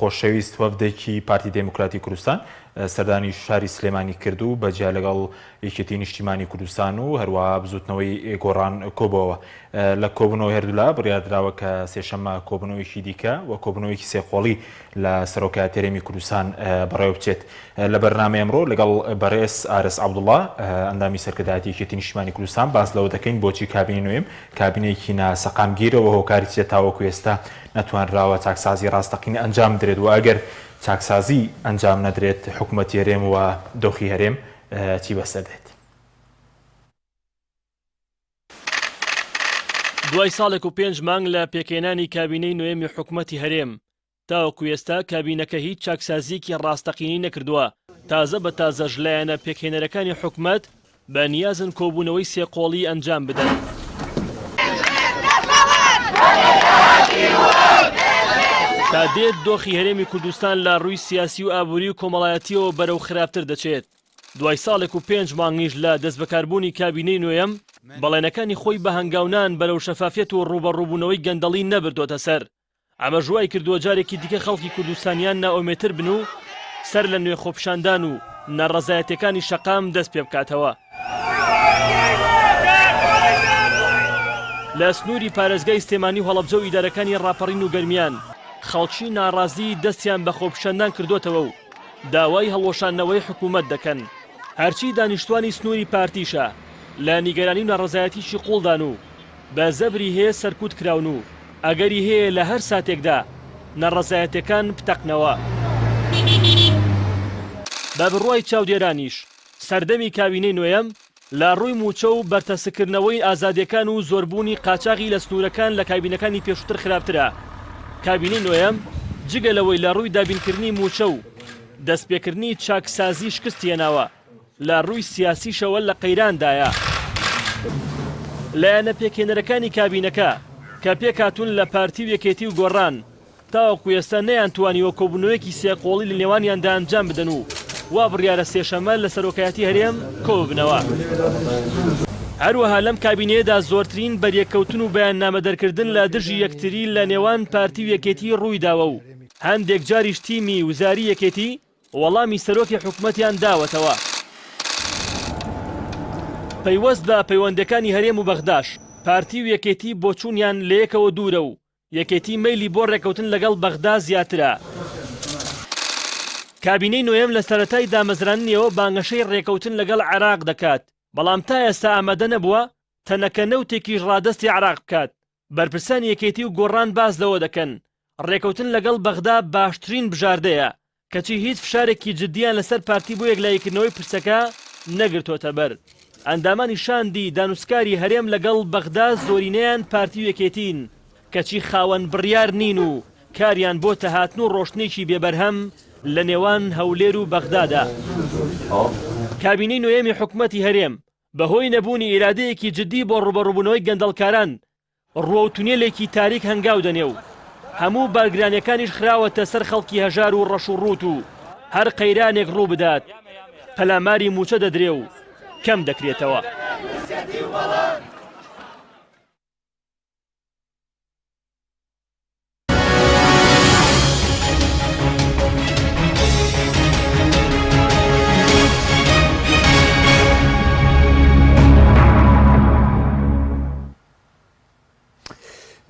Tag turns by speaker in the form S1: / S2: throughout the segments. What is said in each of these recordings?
S1: خۆشەویست وەفدێکی پارتی دموکراتی کوردستان سەردانی شاری سلێمانی کرد و بەجیا لەگەڵ یەکێتی نیشتیمانی کوردستان و هەروەها بزوتنەوەی گۆڕان کۆبەوە لە کۆبوونەوەی هەردوولا بڕیاردراوە کە سێشەممە کۆبوونەوەیکی دیکە و کۆبوونەوەیکی سێقۆڵی لە سەرۆکایەتی هەرێمی کوردستان بەڕێوە بچێت. لە بەرنامەی ئەمڕۆ لەگەڵ بەڕێز ئارس عەبدوڵڵا ئەندامی سەرکردایەتی یەکێتی نیشتیمانی کوردستان باس لەوە دەکەین بۆچی کابینەی نوێم کابینەیەکی ناسەقامگیرەوە هۆکاری چێت تاوەکو ئێستا نەتوانراوە چاکسازی ڕاستەقینە ئەنجام بدرێت و ئەگەر چاکسازی ئەنجام نەدرێت حکوومەتی هەرێم و دۆخی هەرێم چی بەسەر دێت؟
S2: دوای ساڵێک و 5 مانگ لە پێکێنانی کابینەی نوێمی حکوومەتی هەرێم تاوەکو ئێستا کابینەکە هیچ چاکسازیکی ڕاستەقینی نەکردووە. تازە بە تازەش لایەنە پێکهێنەرەکانی حکوومەت بە نیازن کۆبوونەوەی سێقۆڵی ئەنجام بدەن. تا دێت دۆخی هەرێمی کوردستان لە ڕووی سیاسی و ئابووری و کۆمەڵایەتیەوە بەرەو خراپتر دەچێت. دوای ساڵێک و 5 مانگیش لە دەستبەکاربوونی کابینەی نوێم بەڵێنەکانی خۆی بە هەنگاونان بەرەو شەفافیەت و ڕوبەڕووبوونەوەی گەندەڵی نەبردۆتە سەر. ئەمە ژوای کردووە جارێکی دیکە خەڵکی کوردستانیان ناومێتر بن و سەر لە نوێ خۆپشاندان و نەڕەزایەتەکانی شەقام دەست پێ بکاتەوە. لە سنووری پارێزگای سلێمانی و هەڵەبجە و ئیدارەکانی ڕاپەڕین و گەرمیان خەڵکی ناڕازی دەستیان بە خۆپشاندان کردوتەوە و داوای هەڵوەشانەوەی حکوومەت دەکەن. هەرچی دانیشتوانی سنووری پارتیشە لە نیگەرانی و ناڕەزایەتیشی قوڵدان و بە زەبری هەیە سەرکوت کراون و ئەگەری هەیە لە هەر ساتێکدا نەڕەزایەتەکان پتەقنەوە. بە بڕوای چاودێرانیش سەردەمی کابینەی نوێم لە ڕووی موچە و بەرتەسکردنەوەی ئازادیەکان و زۆربوونی قاچاغی لە سنوورەکان لە کابینەکانی پێشووتر خراپترە. کابینەی نوێم جگە لەوەی لە ڕووی دابینکردنی موچە و دەستپێکردنی چاکسازی شکستیەناوە لە ڕووی سیاسیشەوە لە قەیراندایە. لایەنە پێکهێنەرەکانی کابینەکە کە پێکهاتوون لە پارتی و یەکێتی و گۆڕان تاوەکو ئێستا نەیانتوانیوە کۆبوونەوەیەکی سێقۆڵی لە نێوانیاندا ئەنجام بدەن و وا بڕیارە سێشەمە لە سەرۆکایەتی هەرێم کۆببنەوە. هەروەها لەم کابینەیەدا زۆرترین بەریەکەوتن و بەیاننامەدەرکردن لە دژی یەکتری لە نێوان پارتی و یەکێتی ڕوویداوە و هەندێک جاریش تیمی وزاری یەکێتی وەڵامی سەرۆکی حکوومەتیان داوەتەوە. پەیوەست بە پەیوەندەکانی هەرێم و بەغداش پارتی و یەکێتی بۆ چوونیان لە یەکەوە دوورە و یەکێتی مەیلی بۆ ڕێکەوتن لەگەڵ بەغدا زیاترە. کابینەی نوێم لە سەرەتای دامەزراننیەوە بانگەشەی ڕێکەوتن لەگەڵ عێراق دەکات، بەڵام تا ئێستا ئامادە نەبووە تەنەکە نەوتێکیش ڕادەستی عێراق بکات. بەرپرسان یەکێتی و گۆڕان باز لەوە دەکەن ڕێکەوتن لەگەڵ بەغدا باشترین بژاردەیە، کەچی هیچ فشارێکی جددیان لەسەر پارتی بۆ یەکلایەکردنەوەی پرسەکە نەگرتۆتە بەر. ئەندامانی شاندی دانوسکاری هەرێم لەگەڵ بەغدا زۆرینەیان پارتی و یەکێتین، کەچی خاوەن بڕیار نین و کاریان بۆ تەهاتن و ڕۆشنێکی بێبەرهەم لە نێوان هەولێر و بەغدادا. کابینەی نوێمی حکوومەتی هەرێم بەهۆی نەبوونی ئیرادەیەکی جددی بۆ ڕوبەڕووبوونەوەی گەندەڵکاران ڕوە و تونێلێکی تاریک هەنگاو دەنێ و هەموو بارگرانیەکانیش خراوەتە سەر خەڵکی هەژار و ڕەش و ڕووت و هەر قەیرانێک ڕوو بدات پەلاماری موچە دەدرێ و کەم دەکرێتەوە.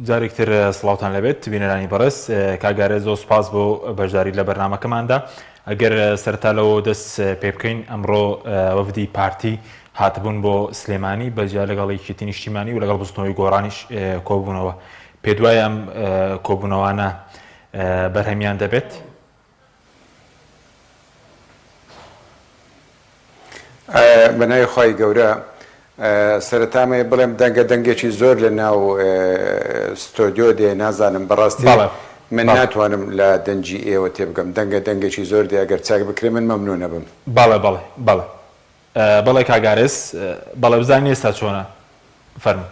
S1: جارێکتر سڵاوتان لەبێت بینەرانی بەڕێز. کاگارێ زۆر سپاس بۆ بەشداری لە بەرنامەکەماندا. ئەگەر سەرتا لەوە دەست پێ بکەین ئەمڕۆ وەفدی پارتی هاتبوون بۆ سلێمانی بەجیا لەگەڵ یەکێتی نیشتیمانی و لەگەڵ بستنەوەی گۆڕانیش کۆبوونەوە. پێ دوای ئەم کۆبوونەوانە بەرهەمیان دەبێت؟
S3: بەناوی خی گەورە سەرەتامێ بڵێم دەنگێکی زۆر لە ناو ستۆدیۆ دێ نازانم بەڕاستی من ناتوانم لە دەنجی ئێوە تێبگەم دەنگێکی زۆر دێ ئەگەر چاک بکرێ من مەمنوو نەبم.
S1: بەڵێ کاگارێز بەڵێ بزانانی ئێستا چۆنە فەرموو.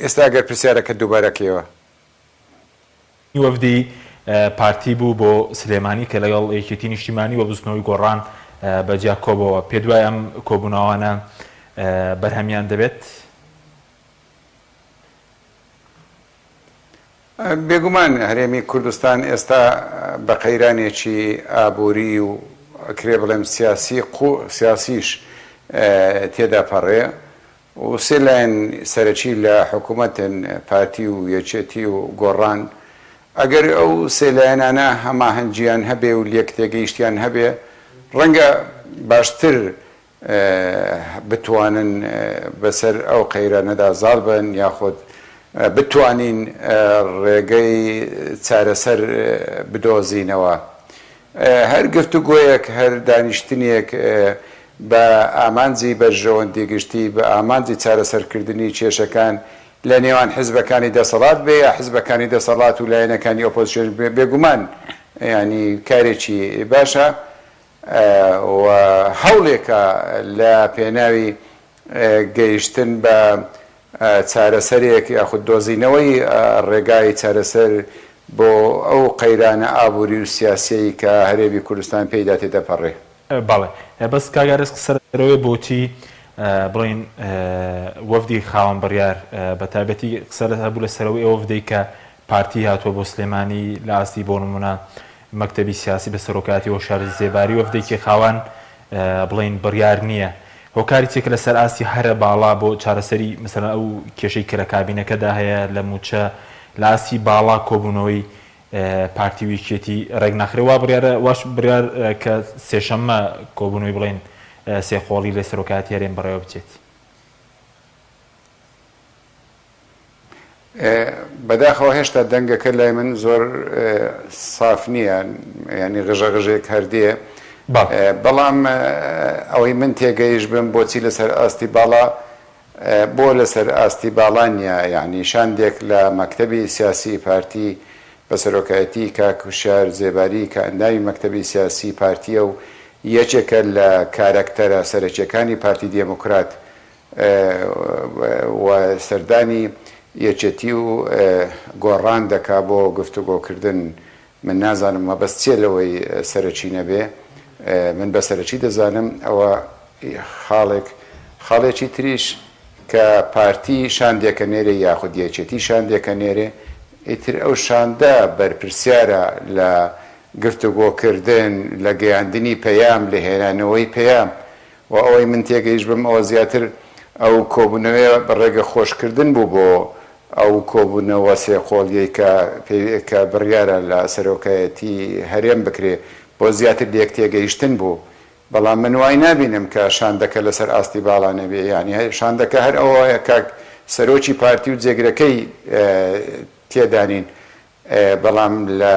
S3: ئێستا ئەگەر پرسیارەکە دووبارەکەیەوە
S1: وەفدی پارتی بوو بۆ سلێمانی کە لەگەڵ یەکێتی نیشتیمانی و بستنەوەی گۆڕان بەجیا کۆبەوە. پێ دوای ئەم کۆبوونەوانە بەرهەمیان دەبێت؟
S3: بێگومان هەرێمی کوردستان ئێستا بە قەیرانێکی ئابووری و کرێ بڵێم سیاسیش تێدا پەڕێ و سێ لایەن سەرەکی لە حکوومەتن پارتی و یەکێتی و گۆڕان ئەگەر ئەو سێ لایەنانە هەماهەنگیان هەبێ و لێک تێگەیشتیان هەبێ ڕەنگە باشتر بتوانن بەسەر ئەو قەیرانەدا زاڵ بن یاخۆت بتوانین ڕێگەی چارەسەر بدۆزینەوە. هەر گفتوگۆیەک هەر دانیشتنیەک بە ئامانجی بەرژەوەندی گشتی بە ئامانجی چارەسەرکردنی کێشەکان لە نێوان حزبەکانی دەسەڵات بێ یا حزبەکانی دەسەڵات و لایەنەکانی ئۆپۆزیسیۆن بێگومان ینی کارێکی باشە و هەوڵێکە لە پێناوی گەیشتن بە چارەسەرێک یاخود دۆزینەوەی ڕێگای چارەسەر بۆ ئەو قەیرانە ئابووری و سیاسیی کە هەرێمی کوردستان پێیدا تێدەپەڕێ.
S1: بەڵێ بەس کاگارس قسەرەوەی بۆچی بڵین وەفدی خاوەن بڕیار بە تایبەتی قسە هەبوو لەسەرەوەی ئەو وەفدەی کە پارتی هاتووە بۆ سلێمانی لە ئاستی بۆ نمونە مەکتەبی سیاسی بە سەرۆکاتی و شاری زێباری وەفدێکی خاوەن بڵین بڕیار نییە هۆکاری چێک لەسەر ئاستی هەرە باڵا بۆ چارەسەری مەسەڵەن ئەو کێشەی کرە کابینەکەدا هەیە لە موچە لە ئاستی باڵا کۆبوونەوەی پارتی و یەکێتی ڕێک ناخرێ وا بڕیارە واش بڕیار کە سێشەممە کۆبوونەوەی بڵێن سێخۆڵی لە سەرۆکاتی هەرێم بەڕێوە بچێت.
S3: بەداخەوە هێشتا دەنگەکە لای من زۆر ساف نییە ینی غژەغژێک هەردیە بەڵام ئەوەی من تێگەیش بم بۆچی لەسەر ئاستی باڵا بۆ لەسەر ئاستی باڵانیە یعنی شاندێک لە مەکتەبی سیاسی پارتی بە سەرۆکایەتی کاکوشار زێباری کە ئەندامی مەکتەبی سیاسی پارتیە و یەکێکە لە کارەکتەرە سەرەکیەکانی پارتی دێموکرات و سەردانی یەکێتی و گۆڕان دەکا بۆ گفتوگۆکردن من نازانم مەبەست چێ لەوەی سەرەکی نەبێ من بە سەرەکی دەزانم ئەوە خاڵێکی تریش کە پارتی شاندێکە نێرە یاخود یەکێتی شاندێکە نێرێ ئیتر ئەو شاندە بەرپرسیارە لە گفتوگۆکردن لە گەیاندنی پەیام لە هێنانەوەی پەیام و ئەوەی من تێگەیش بم ئەوە زیاتر ئەو کۆبوونەوەی بەڕێگە خۆشکردن بوو بۆ ئەو کۆبوونەوە سێقۆڵیەی کە بڕیارە لە سەرۆکایەتی هەرێم بکرێ بۆ زیاتر لێک تێگەیشتن بوو بەڵام من وای نابینم کە شاندەکە لەسەر ئاستی باڵانە بێ ینی شاندەکە هەر ئەوەیە کاک سەرۆکی پارتی و جێگرەکەی تێدانین بەڵام لە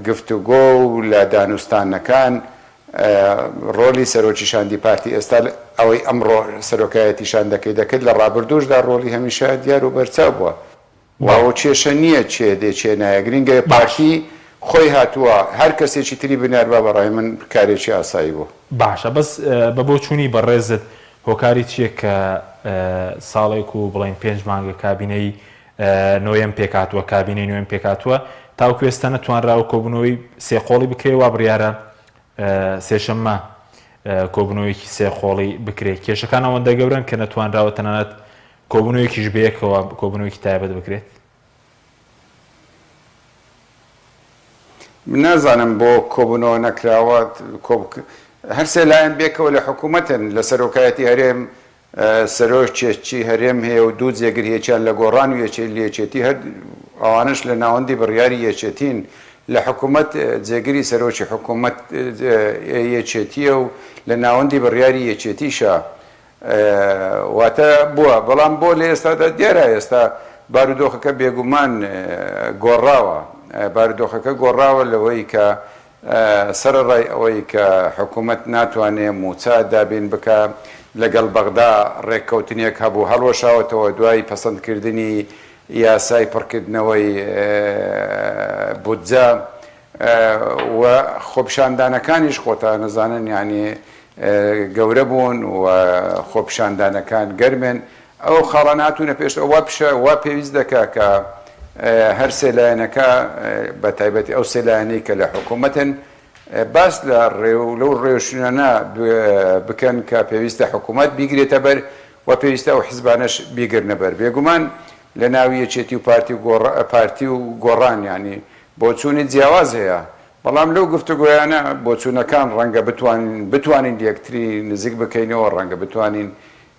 S3: گفتوگۆ و لە دانوستانەکان ڕۆلی سەرۆکی شاندی پارتی ئێستا ئەوەی ئەمڕۆ سەرۆکایەتی شاندەکەی دەکرد لە ڕابردوشدا ڕۆلی هەمیشە دیار و بەرچاو بووە واو کێشە نییە چێ دێچێ نایە گرنگە پارتی خۆی هاتووە هەر کەسێکی تری بنار بە بەڕای من کارێکی ئاسایی بوو.
S1: باشە بەس بە بۆ چوونی بەڕێزت هۆکاری چیە کە ساڵێک و بڵین 5 مانگە کابینەی نۆیەم پێکاتوە کابینەی نوێم پێکاتوە تاوکو ئێستا نەتوانراوە کۆبوونەوەی سێخۆڵی بکرێ وا بڕیارە سێشەممە کۆبوونەوەیکی سێخۆڵی بکرێت کێشەکان ئەوەندە گەورن کە نەتوانراوە تەنانەت کۆبوونەوەیکیش بەیەکەوە کۆبوونەوەیکی تایبەت بکرێت.
S3: من نازانم بۆ کۆبوونەوە نەکراوە هەر سێ لایەن بێکەوە لە حکوومەتن لە سەرۆکایەتی هەرێم سەرۆکێکی هەرێم هەیە و دوو جێگرهێکیان لە گۆڕان و یەکێتی هەر ئەوانش لە ناوەندی بڕیاری یەکێتین لە حکوومەت جێگری سەرۆکی حکوومەت یەکێتیە و لە ناوەندی بڕیاری یەکێتیشە واتە بووە بەڵام بۆ لە ئێستادا دیارە ئێستا بارودۆخەکە بێگومان گۆڕاوە بارودۆخەکە گۆڕاوە لەوەی کە سەرڕای ئەوەی کە حکوومەت ناتوانێت موچە دابین بکە لەگەڵ بەغدا ڕێککەوتنیەک هەبوو هەڵۆشاوەتەوە دوای پەسەندکردنی یاسای پڕکردنەوەی بودجە و خۆپشاندانەکانیش خۆتان نەزانن ینی گەورە بوون و خۆپشاندانەکان گەرمێن ئەو خاڵە ناتوونە پێش وا پێویست دەکا کە هەر سێلایەنەکە بە تایبەتی ئەو سێلایەنەی کە لە حکوومەتن باس لە لەو ڕێوشونانە بکەن کە پێویستە حکوومەت بیگرێتە بەر و پێویستە ئەو حیزبانەش بیگرنە بەر بێگومان لە ناوی یەکێتی و پارتی و گۆڕان ینی بۆچوونی جیاواز هەیە بەڵام لەو گفتوگۆیانە بۆچوونەکان ڕەنگە بتوانین یەکتری نزیک بکەینەوە ڕەنگە بتوانین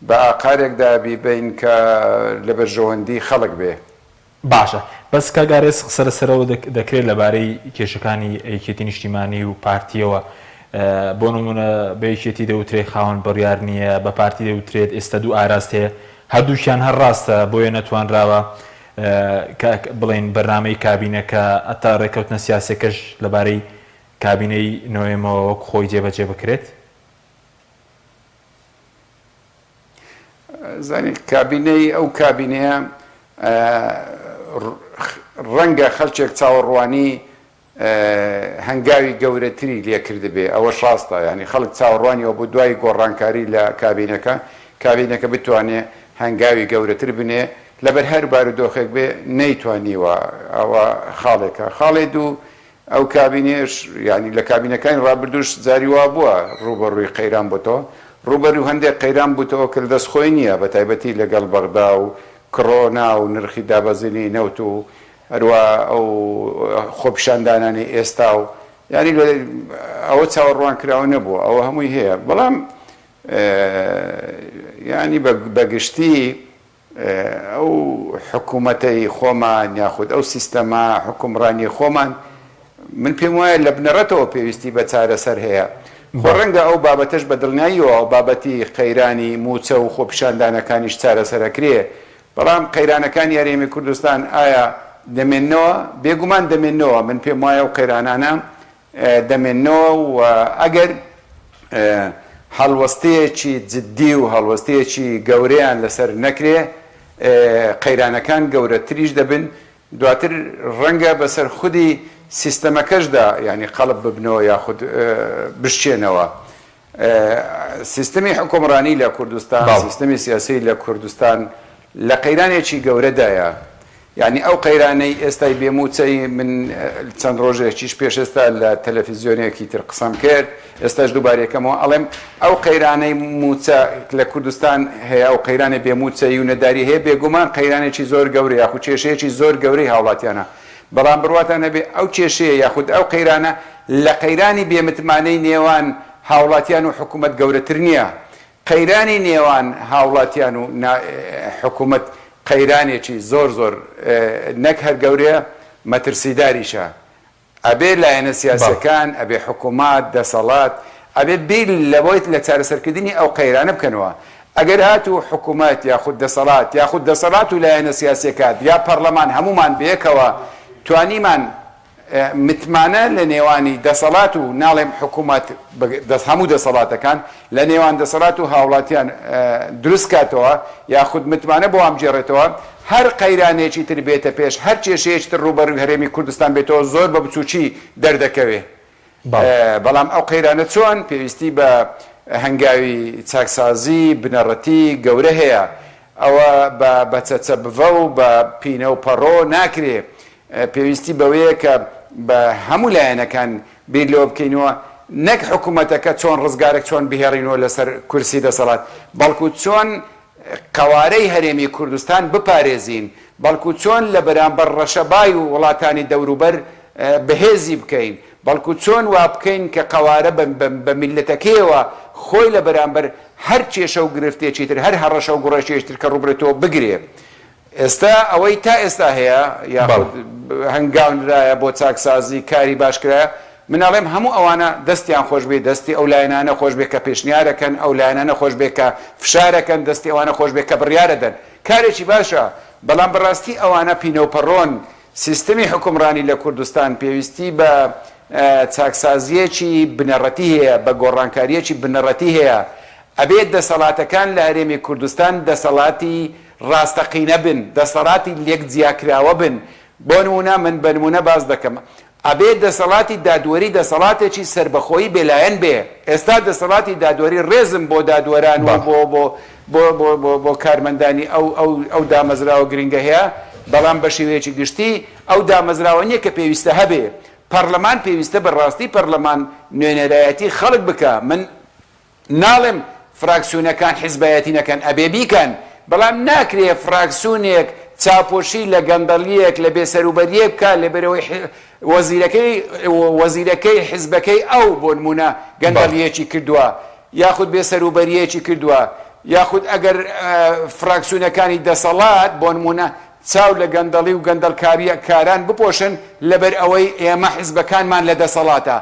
S3: بە ئاقارێکدا بیبین کە لە بەرژەوەندی خەڵک بێ
S1: باشە بەس کاگارێز سەرسەرەوە دەکرێت لەبارەی کێشەکانی یەکێتی نیشتیمانی و پارتیەوە بۆ نمونە بە یەکێتی دەوترێت خاوەن بڕیار نییە بە پارتی دەوترێت ئێستا دوو ئاراست هەیە هەردووکیان هەر ڕاستە بۆیە نەتوانراوە بڵێن بەرنامەی کابینەکە ئەتا ڕێکەوتنە سیاسەکەش لەبارەی کابینەی نوێمەوە وەک خۆی جێبەجێ بکرێت
S3: زانیت کابینەی ئەو کابینەیە ڕەنگە خەڵکێک چاوەڕوانی هەنگاوی گەورەتری لێکرد بێ ئەوەش ڕاستە ینی خەڵک چاوەڕوانیەوە بۆ دوای گۆڕانکاری لە کابینەکە بتوانێت هەنگاوی گەورەتر بنێ لەبەر هەر بارودۆخێک بێ نەیتوانیوە ئەوە خاڵێکە خاڵێ دوو ئەو کابینێش ینی لە کابینەکانی ڕابردوش جاری وا بووە ڕوبەڕووی قەیران بۆتەوە ڕوبەروی هەندێک قەیران بووتەوە کە دەستخۆی نییە بە تایبەتی لەگەڵ بەغدا و کڕۆنا و نرخی دابەزینی نەوت و هەروە ئەو خۆپیشاندانانی ئێستا و ینی ئەوە چاوەڕوان کراوە نەبووە ئەوە هەمووی هەیە بەڵام ینی بەگشتی ئەو حکوومەتەی خۆمان یاخود ئەو سیستەما حکومڕانی خۆمان من پێم وایە لە بنەڕەتەوە پێویستی بە چارەسەر هەیە خۆ ڕەنگە ئەو بابەتەش بە دڵنیاییەوە ئەو بابەتی قەیرانی موچە و خۆپیشاندانەکانیش چارەسەرەکرێ بەڵام قەیرانەکانی هەرێمی کوردستان ئایا دەمێننەوە بێگومان دەمێننەوە من پێم وایە ئەو قەیرانانە دەمێننەوە و ئەگەر هەڵوەستەیەکی جددی و هەڵوەستەیەکی گەورەیان لەسەر نەکرێ قەیرانەکان گەورەتریش دەبن دواتر ڕەنگە بەسەر خودی سیستەمەکەشدا ینی قەڵب ببنەوە یاخود بشتێنەوە سیستەمی حکومڕانی لە کوردستان سیستەمی سیاسی لە کوردستان لە قەیرانێکی گەورەدایە یعنی ئەو قەیرانەی ئێستای بێموچەی من چەند ڕۆژێکیش پێش ئێستا لە تەلەڤیزیۆنێکی تر قسەم کرد ئێستاش دووبارێکەمەوە ئەڵێم ئەو قەیرانەی موچە لە کوردستان هەیە ئەو قەیرانە بێموچەی و نەداری هەیە بێگومان قەیرانێکی زۆر گەورەی یاخود کێشەیەکی زۆر گەورەی هاوڵاتیانە بەڵام بڕواتانە بێ ئەو کێشەیە یاخود ئەو قەیرانە لە قەیرانی بێمتمانەی نێوان هاوڵاتیان و حکوومەت گەورەتر نییە قەیرانی نێوان هاوڵاتیان و حکوومەت قەیرانێکی زۆر نەک هەر گەورەیە مەترسیداریشە ئەبێ لایەنە سیاسەکان ئەبێ حکوومات دەسەڵات ئەبێ بیل لەبۆی لە چارەسەرکردنی ئەو قەیرانە بکەنەوە ئەگەر هاتوو حکوومەت یاخود دەسەڵات و لایەنە سیاسەکات یا پەرلەمان هەمومان بەیەکەوە توانیمان متمانە لە نێوانی دەسەڵات و ناڵێم حکوومەت هەموو دەسەڵاتەکان لە نێوان دەسەڵات و هاوڵاتیان دروست کاتەوە یاخود متمانە بۆ ئەم جێڕێتەوە هەر قەیرانێکی تر بێتە پێش هەر کێشەیەکی تر ڕوبەڕووی هەرێمی کوردستان بێتەوە زۆر بە بچووکی دەردەکەوێ بەڵام ئەو قەیرانە چۆن پێویستی بە هەنگاوی چاکسازی بنەڕەتی گەورە هەیە ئەوە بە چەچە بڤە و بە پینە و پەڕۆ ناکرێ پێویستی بەوەیە کە بە هەموو لایەنەکان بیر لەوە بکەینەوە نەک حکوومەتەکە چۆن ڕزگارێک چۆن بهێڕینەوە لەسەر کورسی دەسەڵات بەڵکو چۆن قەوارەی هەرێمی کوردستان بپارێزین بەڵکو چۆن لە بەرامبەر ڕەشەبای و وڵاتانی دەوروبەر بەهێزی بکەین بەڵکو چۆن وا بکەین کە قەوارە بە میلەتەکەیەوە خۆی لە بەرامبەر هەر کێشە و گرفتێکی تر هەر هەڕەشە و گوڕەشێکی تر کە ڕوبرێتەوە بگرێ ئێستا ئەوەی تا ئێستا هەیە یاخود هەنگاونرایە بۆ چاکسازی کاری باشکرایە مناڵێم هەموو ئەوانە دەستیان خۆش بێ دەستی ئەو لایەنانە خۆش بێ کە پێشنیارەکەن ئەو لایەنانە خۆش بێ کە فشارەکەن دەستی ئەوانە خۆش بێ کە بڕیارەدەن کارێکی باشە بەڵام بەڕاستی ئەوانە پینەوپەڕۆن سیستەمی حکومڕانی لە کوردستان پێویستی بە چاکسازیەکی بنەڕەتی هەیە بە گۆڕانکاریەکی بنەڕەتی هەیە ئەبێت دەسەڵاتەکان لە هەرێمی کوردستان دەسەڵاتی ڕاستەقینە بن دەسەڵاتی لێک جیاکراوە بن بۆ نمونە من بە نمونە باز دەکەم ئەبێت دەسەڵاتی دادوەری دەسەڵاتێکی سربەخۆیی بێلایەن بێ ئێستا دەسەڵاتی دادوەری ڕێزم بۆ دادوەران و بۆ کارمەندانی ئەو دامەزراوە گرنگە هەیە بەڵام بە شێوەیەکی گشتی ئەو دامەزراوە نییە کە پێویستە هەبێ پەرلەمان پێویستە بەڕاستی پەرلەمان نوێنەرایەتی خەڵک بکە من ناڵێم فراکسیونەکان حیزبایەتی نەکەن ئەبێ بیکەن بەڵام ناکرێ فراکسیونێک چاپۆشی لە گەندەڵیەک لە بێسەروبەریە بکە لە بەرەوەی وەزیرەکەی حیزبەکەی ئەو بۆ نمونە گەندەڵیەکی کردووە یاخود بێسەروبەریەکی کردووە یاخود ئەگەر فراکسیۆنەکانی دەسەڵات بۆ نمونە چاو لە گەندەڵی و گەندەڵکاریە کاران بپۆشن لەبەر ئەوەی ئێمە حیزبەکانمان لە دەسەڵاتە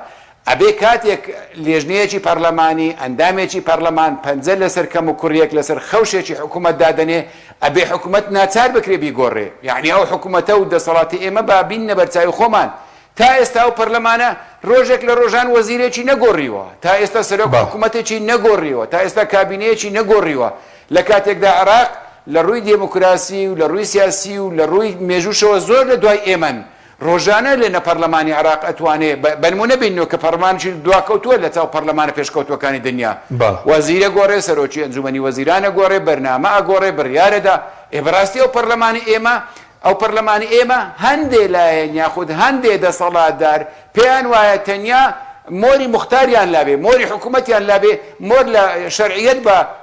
S3: ئەبێ کاتێک لێژنەیەکی پەرلەمانی ئەندامێکی پەرلەمان پەنجە لەسەر کەم و کوڕیەک لەسەر خەوشێکی حکوومەت دادەنێ ئەبێ حکوومەت ناچار بکرێ بیگۆڕێ یعنی ئەو حکوومەتە و دەسەڵاتی ئێمە با بینە بەرچاوی خۆمان تا ئێستا ئەو پەرلەمانە ڕۆژێک لە ڕۆژان وەزیرێکی نەگۆڕیوە تا ئێستا سەرۆک حکوومەتێکی نەگۆڕیوە تا ئێستا کابینەیەکی نەگۆڕیوە لە کاتێکدا عێراق لە ڕووی دێموکراسی و لە ڕووی سیاسی و لە ڕووی مێژوشەوە زۆر لە دوای ئێمەن ڕۆژانە لە نەپەرلەمانی عێراق ئەتوانێ بەنمونە بینەوە کە پەرلەمانێکی دواکەوتووە لە چاو پەرلەمانە پێشکەوتوەکانی دنیا وەزیرە گۆڕێ سەرۆکی ئەنجومەنی وەزیرانە گۆڕێ بەرنامە ئەگۆڕێ بڕیارەدا بەڕاستی ئەو پەرلەمانی ئێمە هەندێ لایەن یاخود هەندێ دەسەڵاتدار پێیان وایە تەنیا مۆری مختاریان لابێ مۆری حکوومەتیان لابێ مۆر لە شەرعیەت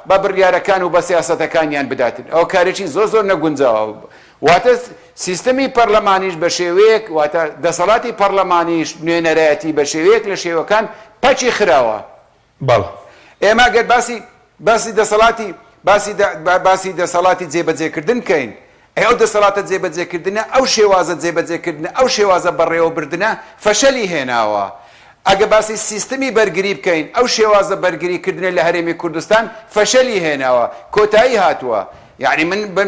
S3: بە بڕیارەکان و بە سیاسەتەکانیان بداتن ئەو کارێکی زۆر نەگونجاوە واتە سیستەمی پەرلەمانیش بە شێوەیەک واتە دەسەڵاتی پەرلەمانیش نوێنەرایەتی بە شێوەیەک لە شێوەکان پەچی خراوە ئێمە گەر باسی دەسەڵاتی جێبەجێکردن کەین ئەو دەسەڵاتە جێبەجێکردنە ئەو شێوازە جێبەجێکردنە ئەو شێوازە بەڕێوەبردنە فەشەلی هێناوە ئەگە باسی سیستەمی بەرگری بکەین ئەو شێوازە بەرگریکردنە لە هەرێمی کوردستان فەشەلی هێناوە کۆتایی هاتووە یعنی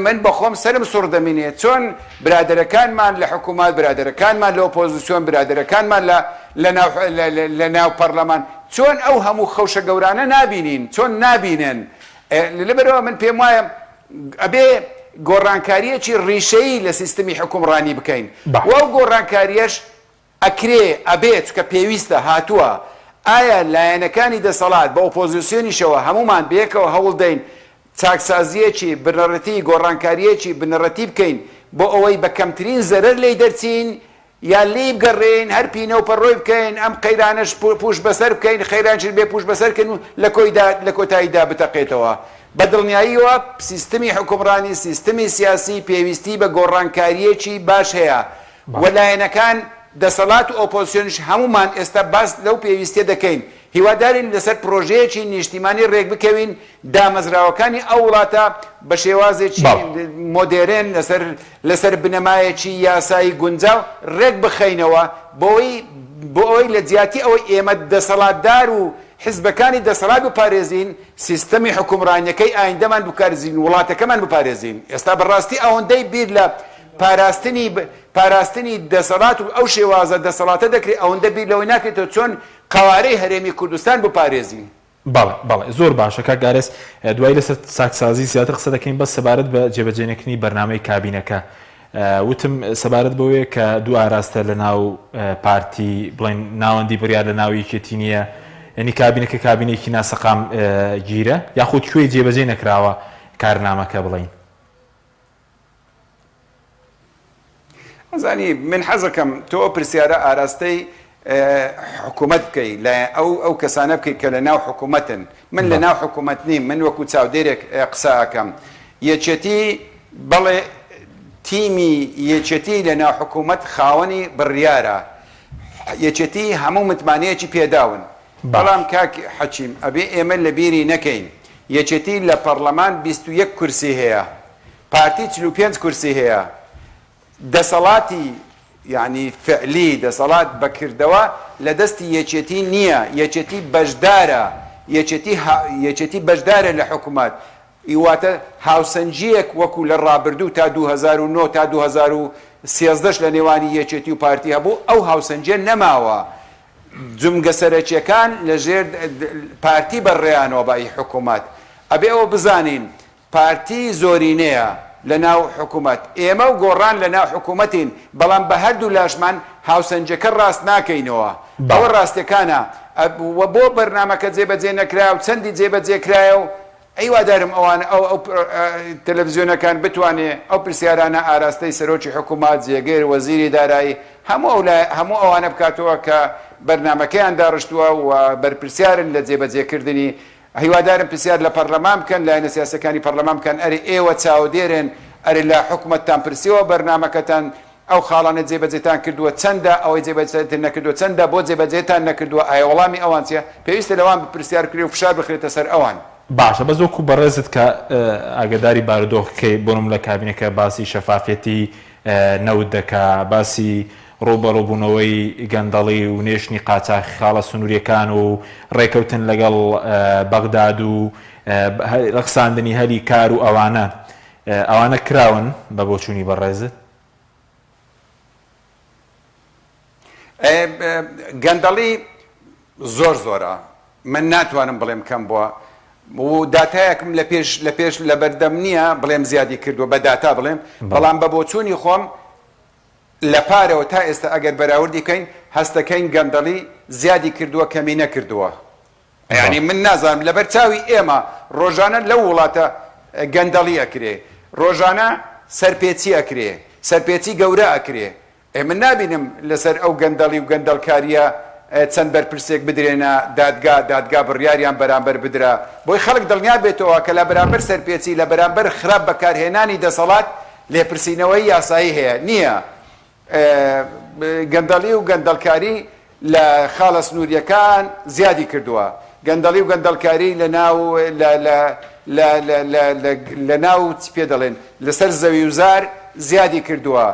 S3: من بەخۆم سرم سوڕ دەمێنێت چۆن برادەرەکانمان لە حکوومەت برادەرەکانمان لە ئۆپۆزیسیۆن برادەرەکانمان لە ناو پەرلەمان چۆن ئەو هەموو خەوشە گەورانە نابینین چۆن نابینن لەبەرەوە من پێم وایە ئەبێ گۆڕانکاریەکی ڕیشەیی لە سیستەمی حکومڕانی بکەین وەو گۆڕانکاریەش ئەکرێ ئەبێت کە پێویستە هاتووە ئایا لایەنەکانی دەسەڵات بە ئۆپۆزیسیۆنیشەوە هەمومان بەیەکەوە هەوڵ دەین چاکسازیەکی بنەڕەتی گۆڕانکاریەکی بنەڕەتی بکەین بۆ ئەوەی بە کەمترین زەرەر لێی دەرچین یا لێی بگەڕێن هەر پینە و پەڕۆی بکەین ئەم قەیرانەش پوش بەسەر بکەین خەیرانشر بێ پوش بەسەر بکەین و لە کۆتاییدا بتەقێتەوە بە دڵنیاییەوە سیستەمی حکومڕانی سیستەمی سیاسی پێویستی بە گۆڕانکاریەکی باش هەیە وەلایەنەکان دەسەڵات و ئۆپۆزیسیۆنیش هەمومان ئێستا باس لەو پێویستیە دەکەین هیوادارین لەسەر پرۆژەیەکی نیشتیمانی ڕێک بکەوین دامەزراوەکانی ئەو وڵاتە بە شێوازێکی مۆدێرن لەسەر بنەمایەکی یاسایی گونجاو ڕێک بخەینەوە بۆ ئەوەی لە جیاتی ئەوەی ئێمە دەسەڵاتدار و حیزبەکانی دەسەڵات بپارێزین سیستەمی حکومڕانیەکەی ئایندەمان بکارزین وڵاتەکەمان بپارێزین ئێستا بەڕاستی ئەوەندەی بیر لە پاراستنی دەسەڵات و ئەو شێوازە دەسەڵاتە دەکرێت ئەوەندە بیر لەوەی ناکرێتەوە چۆن قەوارەی هەرێمی کوردستان بپارێزین
S1: بەڵێ زۆر باشە کاک گارێس دوای لەسەر چاکسازی زیاتر قسە دەکەین بەس سەبارەت بە جێبەجێنێکنی بەرنامەی کابینەکە وتم سەبارەت بەوەیە کە دوو ئاراستە لە ناو پارتی بڵێن ناوەندی بڕیار لە ناو یەکێتی نییە ینی کابینەکە کابینێکی ناسەقام گیرە یاخود کوێی جێبەجێ نەکراوە کارنامەکە بڵین
S3: ئەزانی من حەزەکەم تۆ پرسیارە ئاراستەی حکوومەت بکەی لە ئەو کەسانە بکەیت کە لە ناو حکوومەتن من لە ناو حکوومەت نیم من وەکو چاودێرێک قسە ئەکەم یەکێتی بەڵێ تیمی یەکێتی لە ناو حکوومەت خاوەنی بڕیارە یەکێتی هەموو متمانەیەکی پێداون بەڵام کاک حەچیم ئەبێ ئێمە لە بیری نەکەین یەکێتی لە پەرلەمان 21 کورسی هەیە پارتی 45 کورسی هەیە دەسەڵاتی یعنی فعلی دەسەڵات بەکردەوە لە دەستی یەکێتی نییە یەکێتی بەشدارە یەکێتی بەشدارە لە حکوومەت ئیواتە هاوسەنجیەک وەکو لە ڕابردوو تا 2009 تا 2013 لە نێوانی یەکێتی و پارتی هەبوو ئەو هاوسەنجیە نەماوە جمگە سەرەکیەکان لەژێر پارتی بەڕێیانەوە بای حکوومەت ئەبێ ئەوە بزانین پارتی زۆرینەیە لە ناو حکوومەت ئێمە و گۆڕان لە ناو حکوومەتین بەڵام بە هەردوو لاشمان هاوسەنجەکە ڕاست ناکەینەوە ئەوە ڕاستیەکانە بۆ بەرنامەکە جێبەجێ نەکرا و چەندی جێبەجێکرایە و ئەیوادارم ئەوان ئەو تەلەڤیزیۆنەکان بتوانێ ئەو پرسیارانە ئاراستەی سەرۆکی حکوومەت جێگەر وەزیری دارایی هەموو ئەوانە بکاتەوە کە بەرنامەکەیان داڕشتووە و بەرپرسیارن لە جێبەجێکردنی هیوادارم پرسیار لە پەرلەمان بکەن لایەنە سیاسەکانی پەرلەمان بکەن ئەرێ ئێوە چاودێرن ئەرێ لە حکوومەتتان پرسیەوە بەرنامەکەتان ئەو خاڵانە جێبەجێتان کردووە چەندە ئەوەی جێبەجێتان نەکردووە چەندە بۆ جێبەجێتان نەکردووە ئایا وەڵامی ئەوان چیە پێویستە لەوان پرسیارکرێ و فشار بخرێتە سەر ئەوان
S1: باشە بە زۆکو بەڕێزت کە ئاگداری بارودۆخەکەی بۆنم لە کابینەکە باسی شەفافێتی نەوت دەکا باسی ڕۆبەڕۆبوونەوەی گەندەڵی و نێشتنی قاچاقی خاڵە سنووریەکان و ڕێکەوتن لەگەڵ بەغداد و ڕەخساندنی هەلی کار و ئەوانە کراون بە بۆچوونی بەڕێزت
S3: گەندەڵی زۆر زۆرە من ناتوانم بڵێم کەم بووە و داتایەکم لە پێش لە بەردەم نییە بڵێم زیادی کردووە بە داتا بڵێم بەڵام بە بۆچوونی خۆم لە پارەوە تا ئێستا ئەگەر بەراوردی کەین هەستەکەین گەندەڵی زیادی کردووە کەمی نەکردووە یعنی من نازانم لەبەر چاوی ئێمە ڕۆژانە لەو وڵاتە گەندەڵی ئەکرێ ڕۆژانە سەرپێچی ئەکرێ سەرپێچی گەورە ئەکرێ من نابینم لەسەر ئەو گەندەڵی و گەندەڵکاریە چەند بەرپرسێک بدرێنە دادگا بڕیاریان بەرامبەر بدرا بۆی خەڵک دڵنیا بێتەوە کە لە بەرامبەر سەرپێچی لە بەرامبەر خراپ بەکارهێنانی دەسەڵات لێپرسینەوەی یاسایی هەیە نییە گەندەڵی و گەندەڵکاری لە خاڵە سنووریەکان زیادی کردووە گەندەڵی و گەندەڵکاری لە ناو پێ دەڵێن لەسەر زەوی وزار زیادی کردووە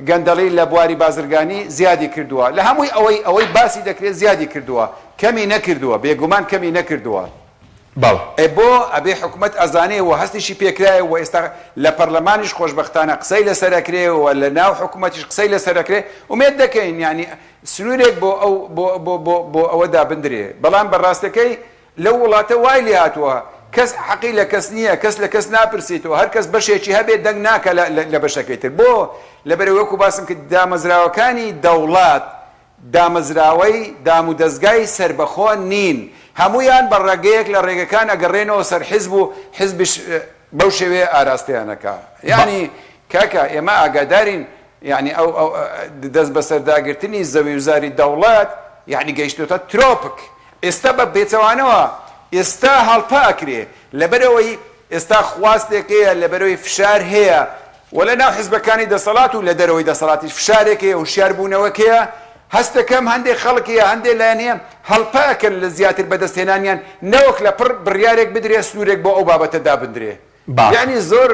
S3: گەندەڵی لە بواری بازرگانی زیادی کردووە لە هەمووی ئەوەی باسی دەکرێت زیادی کردووە کەمی نەکردووە بێگومان کەمی نەکردووە بۆ ئەبێ حکوومەت ئەزانێ و هەستیشی پێکرایە و ئێستا لە پەرلەمانیش خۆشبەختانە قسەی لەسەرەکرێ و لە ناو حکوومەتیش قسەی لەسەرەکرێ ومێد دەکەین ینی سنوورێک بۆ ئەوەدا بندرێ بەڵام بەڕاستەکەی لەو وڵاتە وای لێ هاتووە کەس حەقی لە کەس نییە کەس لە کەس ناپرسیتەوە هەر کەس بەشێکی هەبێت دەنگ ناکە لە بەشەکەی تر بۆ لەبەرەوەی وەکو باسم کرد دامەزراوەکانی دەوڵات دامەزراوەی دام و دەستگای سربەخۆ نین هەمویان بە ڕێگەیەک لە ڕێگەکان ئەگەڕێنەوە سەر حیزب و حیزبش بەو شێوەیە ئاراستەیانەکە یعنی کاکە ئێمە ئاگادارین یعنی ئەو دەست بەسەرداگرتنی زەوی وزاری دەوڵات یعنی گەیشتوتە ترۆپک ئێستا بە بێچەوانەوە ئێستا هەڵپا ئەکرێ لەبەرەوەی ئێستا خواستێک هەیە لەبەرەوەی فشار هەیە و لە ناو حیزبەکانی دەسەڵات و لە دەرەوەی دەسەڵاتی فشارێک هەیە هوشیاربوونەوەک هەیە هەستەکەم هەندێک خەڵکیە هەندێک لایەن هەیە هەڵپاکەن لە زیاتر بەدەستهێنانیان نەوەک لە پڕ بڕیارێک بدرێ سنوورێک بۆ ئەو بابەتە دابدرێ یعنی زۆر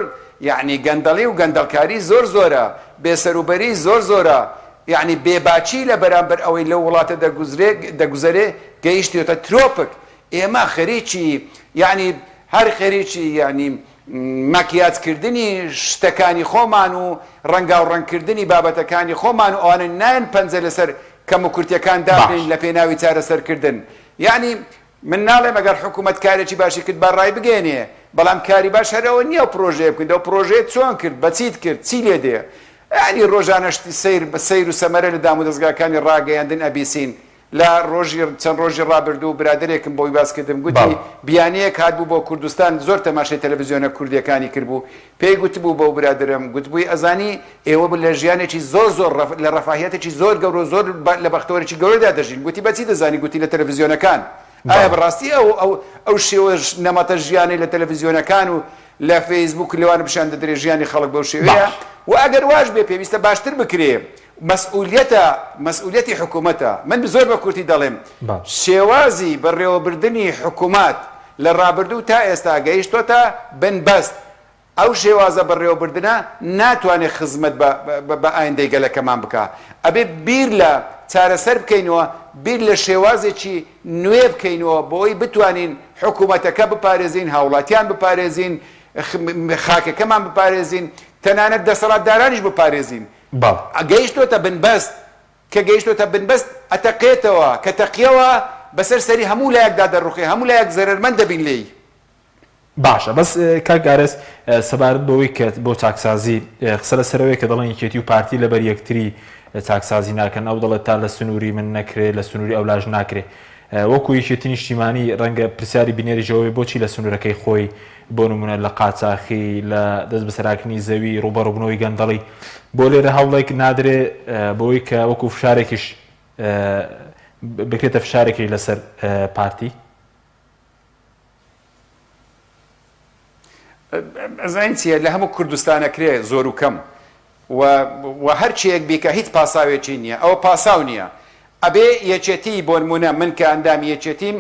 S3: یعنی گەندەڵی و گەندەڵکاری زۆر زۆرە بێسەروبەری زۆر زۆرە یعنی بێباچی لە بەرامبەر ئەوەی لەو وڵاتە دەگوزرێ گەیشتێتە ترۆپک ئێمە خەریکی یعنی هەر خەریکی یعنی ماکیاتکردنی شتەکانی خۆمان و ڕەنگا و ڕەنگکردنی بابەتەکانی خۆمان و ئەوانە نایەن پەنجە لەسەر کەم و کورتیەکان دابین لە پێناوی چارەسەرکردن یعنی من ناڵێم ئەگەر حکوومەت کارێکی باشی کرد با ڕای بگەێنێ بەڵام کاری باش هەرەوە نییە پرۆژەیە بکەین ئەو پرۆژەیە چۆن کرد بەچیت کرد چی لێ دێ ینی ڕۆژانەشتی سەیر و سەمەرە لە دام و دەستگاکانی ڕاگەیاندن ئەبیسین لە چەند ڕۆژی ڕابردوو برادێکم بۆی باسکردم گوتی بیانەیەک هاتبوو بۆ کوردستان زۆر تەماشای تەلەڤیزیۆنە کوردیەکانی کردبوو پێی گوتبوو بۆ برادرم گوتبووی ئەزانی ئێوە لە ژیانێکی زۆر لە ڕەفاهیەتێکی زۆر گەورە زۆر لە بەختەوەرێکی گەورەدا دەژین گوتی بەچی دەزانی گوتی لە تەلەڤیزیۆنەکان ئایا بەڕاستی ئەو شێوە نەمەتە ژیانی لە تەلەڤیزیۆنەکان و لە فەیسبوک لەوانە پیشان دەدرێ ژیانی خەڵک بەو شێوەیە و ئەگەر واش بێ پێویستە باشتر بکرێ مەسئولیەتی حکوومەتە من زۆر بە کورتی دەڵێم شێوازی بەڕێوەبردننی حکوومات لە ڕابردوو تا ئێستا گەیشتۆتە بنبەست ئەو شێوازە بەڕێوەبردنە ناتوانێت خزمەت بە ئایندەی گەلەکەمان بکە ئەبێ بیر لە چارەسەر بکەینەوە بیر لە شێوازێکی نوێ بکەینەوە بۆی بتوانین حکوومەتەکە بپارێزین هاوڵاتیان بپارێزین خاکەکەمان بپارێزین تەنانەت دەسەڵاتدارانیش بپارێزین گەیشتۆتە بنبەست کە گەیشتۆتە بنبەست ئەتەقێتەوە کە تەقیەوە بەسەر سەری هەموو لایەکدا دەڕوخێ هەموو لایەک زەرمەند دەبین لێی
S1: باشە بەس کاگارێز سەبارەت بەوەی کە بۆ چاکسازی قسە لەسەرەوەی کە دەڵێن یەکێتی و پارتی لەبەر یەکتری چاکسازی ناکەن ئەو دەڵێت تا لە سنووری من نەکرێت لە سنووری ئەولاژ ناکرێت وەکو یەکێتی نیشتیمانی ڕەنگە پرسیاری بینێریژەوەی بۆچی لە سنوورەکەی خۆی بۆ نمونە لە قاچاقی لە دەست بەسەراکردنی زەوی ڕوبەڕووبوونەوەی گەندەڵی بۆ لێرە هەوڵێک نادرێ بۆی کە وەکو فشارێکیش بکرێتە فشارێکی لەسەر پارتی
S3: ئەزانین چییە لە هەموو کوردستانەکرێ زۆر و کەم و هەرچیەک بیکە هیچ پاساوێکی نییە ئەوە پاساو نییە ئەبێ یەکێتی بۆ نمونە من کە ئەندامی یەکێتیم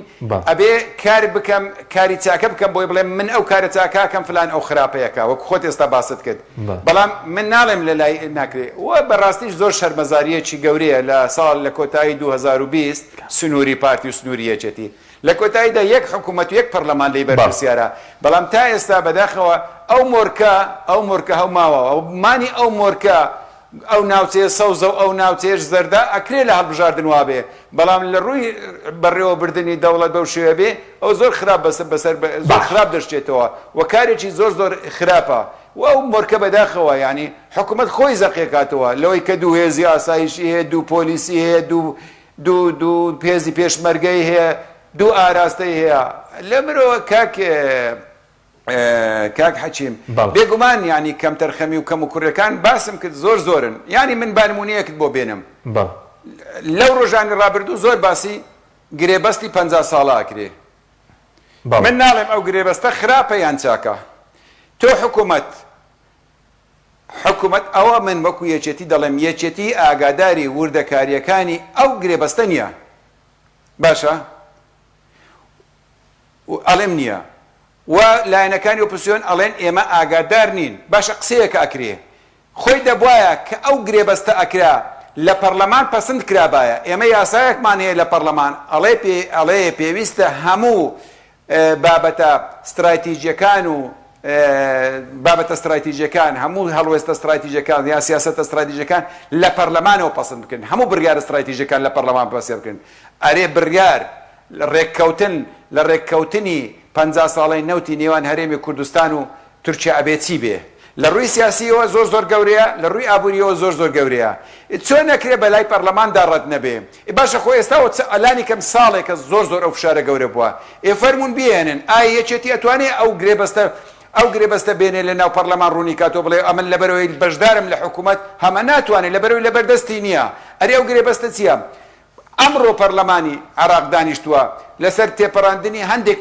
S3: ئەبێ کار بکەم کاری چاکە بکەم بۆی بڵێم من ئەو کارە چاکاکەم فلان ئەو خراپەیەکە وەکو خۆت ئێستا باست کرد بەڵام من ناڵێم لە لای ناکرێت وە بەڕاستیش زۆر شەرمەزاریەکی گەورەیە لە ساڵ لە کۆتایی 2020 سنووری پارتی و سنووری یەکێتی لە کۆتاییدا یەک حکوومەت و یەک پەرلەمان لەی بەرپرسیارە بەڵام تا ئێستا بەداخەوە ئەو مۆرکە هەوماوە ئەو مانی ئەو مۆرکە ئەو ناوچەیە سەوزە و ئەو ناوچەیەش زەردە ئەکرێ لە هەڵبژاردن وابێ بەڵام لە ڕووی بەڕێوەبردننی دەوڵەت بەو شێوە بێ ئەو زۆر خراپ بەسەر زۆر خراپ دەشتێتەوە و کارێکی زۆر خراپە و ئەو مۆرکە بەداخەوە ینی حکوومەت خۆی زەقێکاتەوە لەوەی کە دوو هێزی ئاسایشی هەیە دوو پۆلیسی هەیە دوو پێزی پێشمەرگەی هەیە دوو ئاراستەی هەیە لە مرۆوە کاک حەچیم بێگومان ینی کەم تەرخەمی و کەم و کوڕەکان باسم کرد زۆرن ینی من بانمونیەکت بۆ بێنم لەو ڕۆژانی ڕابردوو زۆر باسی گرێبەستی 50 ساڵە ئەکرێ من ناڵێم ئەو گرێبەستە خراپە یان چاکە تۆ حکوومەت ئەوە من وەکو یەکێتی دەڵێم یەکێتی ئاگاداری وردەکاریەکانی ئەو گرێبەستە نییە باشە ئەڵێم نییە و لایەنەکانی ئۆپۆزیسیۆن ئەڵێن ئێمە ئاگادار نین باشە قسەیەکە ئەکرێ خۆی دەبوایە کە ئەو گرێبەستە ئەکرا لە پەرلەمان پەسەند کرابایە ئێمە یاسایەکمان هەیە لە پەرلەمان ئەڵێ پێویستە هەموو بابەتە استراتیژیەکان و بابەتە استراتیژیەکان هەموو هەڵوێستە استراتیژیەکان یا سیاسەتە استراتیژیەکان لە پەرلەمانەوە پەسەند بکەن هەموو بڕیار استراتیژیەکان لە پەرلەمان پەسێ بکەن ئەرێ بڕیار لە ڕێککەوتنی 50 ساڵی نەوتی نێوان هەرێمی کوردستان و تورکیا ئەبێ چی بێ لە ڕووی سیاسیەوە زۆر گەورەیە لە ڕووی ئابووریەوە زۆر گەورەیە چۆن نەکرێ بەلای پەرلەماندا ڕەت نەبێ باشە خۆ ئێستا ئەلانی کەم ساڵێکە زۆر ئەو فشارە گەورە بووە فەرمونون بێنن ئایا یەکێتی ئەتوانێت ئەو گرێبەستە بێنێ لە ناو پەرلەمان ڕوونی کاتۆ بڵێ ئەمن لەبەرەوەی بەشدارم لە حکوومەت هەمە ناتوانێت لەبەرەوەی لەبەردەستی نییە ئەرێ ئەو گرێبەستە چییە ئەمڕۆ پەرلەمانی عراق دانیشتووە لەسەر تێپەڕاندنی هەندێک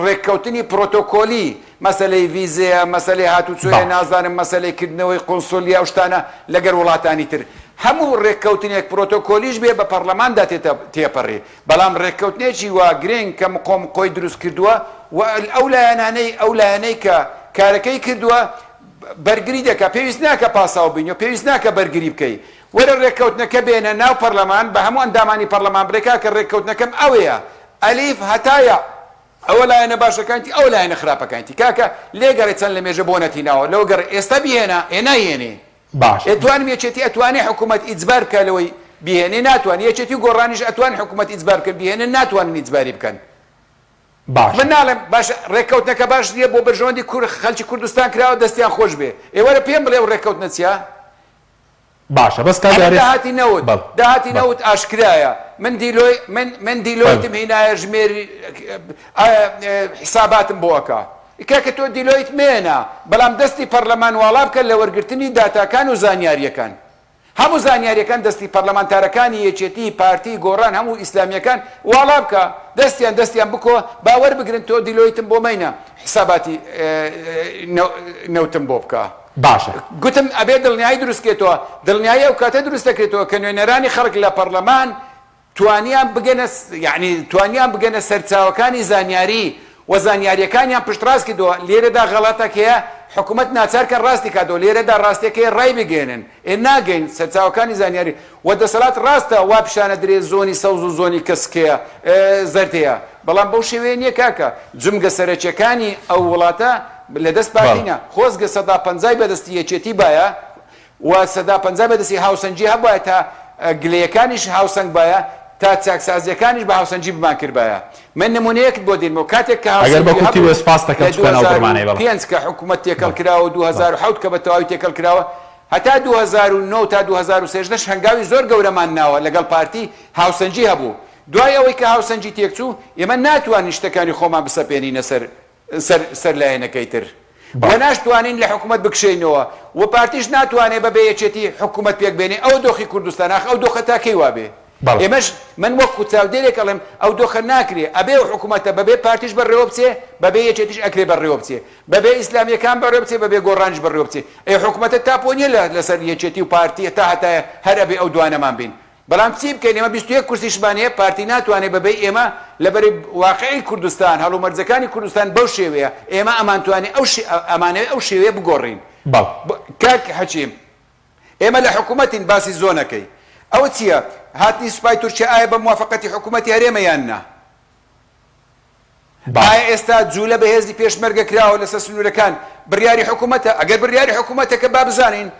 S3: ڕێککەوتنی پرۆتۆکۆلی مەسەلەی ڤیزەیە مەسەلەی هاتوچۆیە نازانم مەسەلەی کردنەوەی قۆنسۆلیا ئەو شتانە لەگەر وڵاتانی تر هەموو ڕێککەوتنێک پرۆتۆکۆلیش بێ بە پەرلەماندا تێپەڕێ بەڵام ڕێککەوتنێکی وا گرنگ کە مقۆم خۆی دروست کردووە و ئەو لایەنەی کە کارەکەی کردووە بەرگری دەکە پێویست ناکە پاساو بینی و پێویست ناکە بەرگری بکەی وەرە ڕێککەوتنەکە بێنە ناو پەرلەمان بە هەموو ئەندامانی پەرلەمان بڕێکا کە ڕێککەوتنەکەم ئەوەیە ئەلیف هەتایە ئەوە لایەنە باشەکانتی ئەو لایەنە خراپەکانتی کاکە لێگەڕێ چەند لە مێژە بۆ نەتیناوە لەو گەڕ ئێستا بهێنە ئێنایێنێ
S1: باش
S3: ئەتوانم یەکێتی ئەتوانێ حکوومەت ئیجبار بکە لەوەی بهێنێ ناتوان یەکێتی گۆڕانیش ئەتوان حکوومەت ئیجبار کرد بهێنە ناتوانن ئیجباری بکەن
S1: باش
S3: من ناڵێم باش ڕێککەوتنەکە باش نییە بۆ بەرژەوەندی خەڵکی کوردستان کراوە دەستیان خۆش بێ ئێوەرە پێم بڵێ ڕێککەوتنە چییە
S1: باشە بەس
S3: داهاتی نەوت ئاشکرایە من دیلۆیتم هینایە ژمێری حساباتم بۆەکە کاکە تۆ دیلۆیت مێنە بەڵام دەستی پەرلەمان واڵا بکە لە وەرگرتنی داتاکان و زانیاریەکان هەموو زانیاریەکان دەستی پەرلەمانتارەکانی یەکێتی پارتی گۆڕان هەموو ئیسلامیەکان واڵا بکە دەستیان بکۆ باوەر بگرن تۆ دیلۆیتم بۆ مەینە حساباتی نەوتم بۆ بکە
S1: باشە
S3: گوتم ئەبێ دڵنیایی دروستکێتەوە دڵنیایی ئەو کاتە دروست دەکرێتەوە کە نوێنەرانی خەڵک لە پەرلەمان توانیان بگەنە سەرچاوەکانی زانیاری و زانیاریەکانیان پشتڕاست کردەوە لێرەدا غەڵاتێک هەیە حکوومەت ناچارکە ڕاستی کاتەوە لێرەدا ڕاستێکەیە ڕای بگێنن ناگەین سەرچاوەکانی زانیاری و دەسەڵات ڕاستە وا پیشانە درێ زۆنی سەوز و زۆنی کەسکەیە زەردەیە بەڵام بەو شێوەیە نییە کاکە جمگە سەرەکیەکانی ئەو وڵاتە لەدەست پارتینە خۆزگە 150 بەدەستی یەکێتی باە و 150 بەدەستی هاوسەنجی هەبایە تا گلەیەکانیش هاوسەنگ باە تا چاکسازیەکانیش بە هاوسەنجی بمان کردبایە من نمونەیەکت بۆ دێنمەوە کاتێک کە پێنج کە حکوومەت تێکەڵ کراوە 2007 کە بە تەواوی تێکەڵ کراوە هەتا 2009 تا 2013 هەنگاوی زۆر گەورەمان ناوە لەگەڵ پارتی هاوسەنجی هەبوو دوای ئەوەی کە هاوسەنجی تێکچوو ئێمە ناتوانین شتەکانی خۆمان بسەپێنینە سەر لایەنەکەی تر و ناشتوانین لە حکوومەت بکشێنەوە و پارتیش ناتوانێت بە بەیەکێتی حکوومەت پێک بێنێ ئەو دۆخی کوردستان ئەو دۆخە تاکەی وابێ ئێمەش من وەکو چاودێرێک ئەڵێم ئەو دۆخە ناکرێ ئەبێ و حکوومەتە بەبێ پارتیش بەڕێوە بچێ بەبێ یەکێتیش ئەکرێ بەڕێوە بچێ بەبێ ئیسلامیەکان بەڕێوە بچێ بەبێ گۆڕانش بەڕێوە بچێ ئێ حکوومەتە تاپۆ نیە لەسەر یەکێتی و پارتیە تا هەتایە هەر ئەبێ ئەو دوانەمان بین بەڵام چی بکەین ئێمە 21 کورسیشمان هەیە پارتی ناتوانێت بەبێ ئێمە لەبەری واقعی کوردستان هەڵومەرجەکانی کوردستان بەو شێوەیە ئێمە ئەمانتوانێت ئەمانەوێت ئەو شێوەیە بگۆڕین کاک حەچیم ئێمە لە حکوومەتین باسی زۆنەکەی ئەوە چییە هاتنی سوپای تورکیا ئایا بە موافقەتی حکوومەتی هەرێمە یان نا ئایا ئێستا جوولە بەهێزی پێشمەرگە کراوە لەسەر سنوورەکان بڕیاری حکوومەتە ئەگەر بڕیاری حکوومەتە با بزانین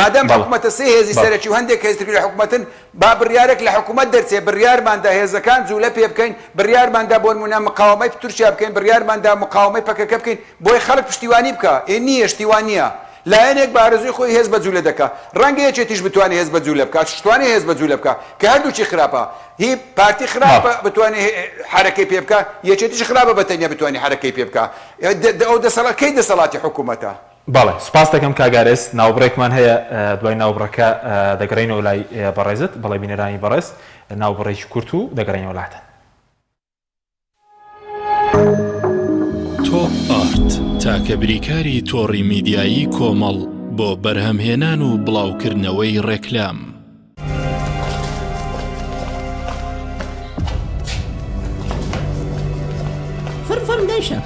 S3: مادام حکوومەتە سێ هێزی سەرەکی و هەندێک هێزتر لە حکوومەتن با بڕیارێک لە حکوومەت دەرچێ بڕیارماندا هێزەکان جوولە پێ بکەین بڕیارماندا بۆ نمونە مقاومەی تورکیا بکەین بڕیارماندا مقاومەی پەکەکە بکەین بۆی خەڵک پشتیوانی بکە نییە شتیوان نییە لایەنێک بارزوی خۆی هێز بە جوولە دەکات ڕەنگە یەکێتیش بتوانێت هێز بە جوولە بکات شتوانێت هێز بە جوولە بکات کە هەردووچی خراپە هی پارتی خراپە بتوانێت حرەکەی پێ بکات یەکێتیش خراپە بەتەنیا بتوانێت حرەکەی پێ بکات ئەو کەی دەسەڵاتی حکوومەتە
S1: بەڵێ سپاس دەکەم کاگارێز ناوبڕێکمان هەیە دوای ناوبڕەکە دەگەڕێنەوە لای بەڕێزت بەڵێ بینەرانی بەڕێز ناوبڕێکی کورت و دەگەڕێنەوە لاتەن
S4: تۆپ ئارت تاکە بریکاری تۆڕی میدیایی کۆمەڵ بۆ بەرهەمهێنان و بڵاوکردنەوەی ڕێکلام
S5: فرم دايشة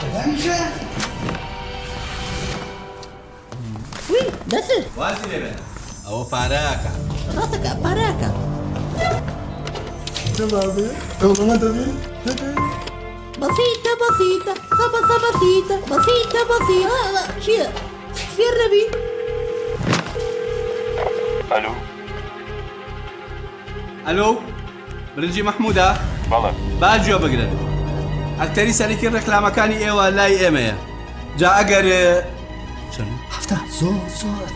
S5: وي دسر
S6: وازي لبن او باراكا
S5: راسك باراكا بسيطة بسيطة صبا بسيطة بسيطة بسيطة لا شيء في الربي
S6: الو برنجي محمودة
S7: بەڵێ
S6: باجوە بگرن ئەکتەری سەرەکی ڕێکلامەکانی ئێوە لای ئێمەیە جا ئەگەر
S5: هەفتە زۆر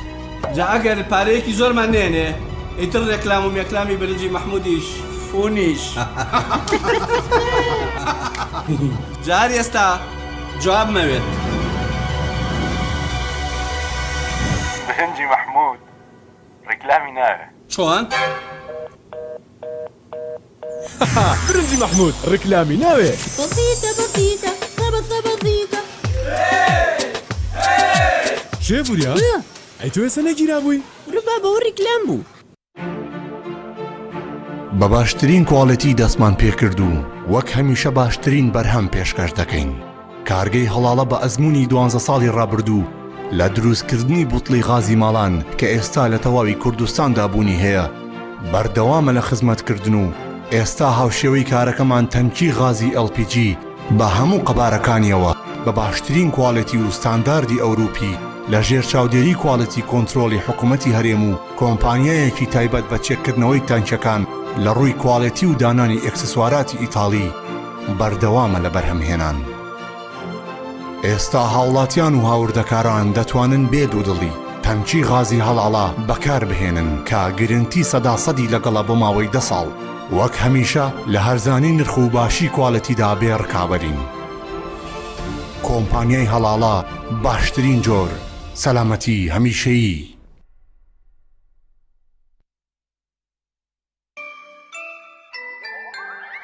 S6: جا ئەگەر پارەیەکی زۆرمان نێنێ ئیتر ڕێکلام و مێکلامی برنجی محمودیش فونیش جار ئێستا جواب مەوێت
S7: برنجی محمود ڕێکلامی ناوێ
S6: چۆن؟
S8: برنجي محمود ركلامي ناوي
S5: بسيطة بسيطة صبا بسيطة
S8: شايفوا يا ايتو سنة جيرابوي
S5: ربا بوري كلامبو
S9: بە باشترین کواڵەتی دەستمان پێکردو وەک هەمیشە باشترین بەرهەم پێشکەش دەکەین کارگەی هەڵاڵە بە ئەزمموی 12 ساڵی ڕابردوو لە دروستکردنی بوتڵی غازی ماڵان کە ئێستا لە تەواوی کوردستاندا بوونی هەیە بەردەوامە لە خزمەتکردن و ئێستا هاوشێوەی کارەکەمان تەنکی غازی LPG بە هەموو قەبارەکانیەوە بە باشترین کواڵەتی و ستانداردی ئەوروپی لە ژێر چاودێری کواڵەتی کۆنتترۆلی حکوومەتی هەرێم و کۆمپانیایەکی تایبەت بە چێککردنەوەی تانچەکان لە ڕووی کواڵەتی و دانانی ئەکسسواراتی ئیتاڵی بەردەوامە لە بەرهەمهێنان ئێستا هاوڵاتیان و هاوردەکاران دەتوانن بێ دوودڵی تەنکی غازی هەڵاڵا بەکار بهێنن کە گرنتی 100% لەگەڵە بۆ ماوەی 10 ساڵ وەک هەمیشە لە هەرزانی نرخ و باشی کواڵەتیدا بێڕکابەرین کۆمپانیای هەڵاڵا باشترین جۆر سەلامەتی هەمیشەیی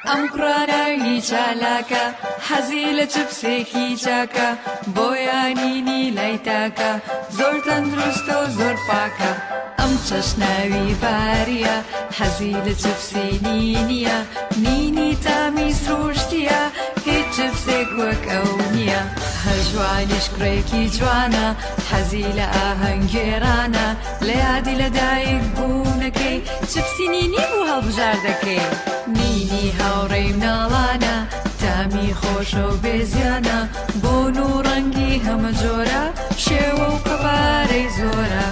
S10: ئەم قڕاناوی چالاکە حەزی لە چپسێکی چاکە بۆیانینی لای تاکە زۆر تەندروستە و زۆر پاکە ئەم چەشناوی باریە حەزی لە چپسی نینیە نینی تامی سروشتیە هیچ چپسێک وەک ئەو نییە هەر جوانیش کوڕێکی جوانە حەزی لە ئاهەنگێرانە لە یادی لەدایک بوونەکەی چپسی نینی بوو هەڵبژار دەکەی نینی هاوڕێی مناڵانە تامی خۆشە و بێزیانە بۆن و ڕەنگی هەمە جۆرە شێوە و قەبارەی زۆرە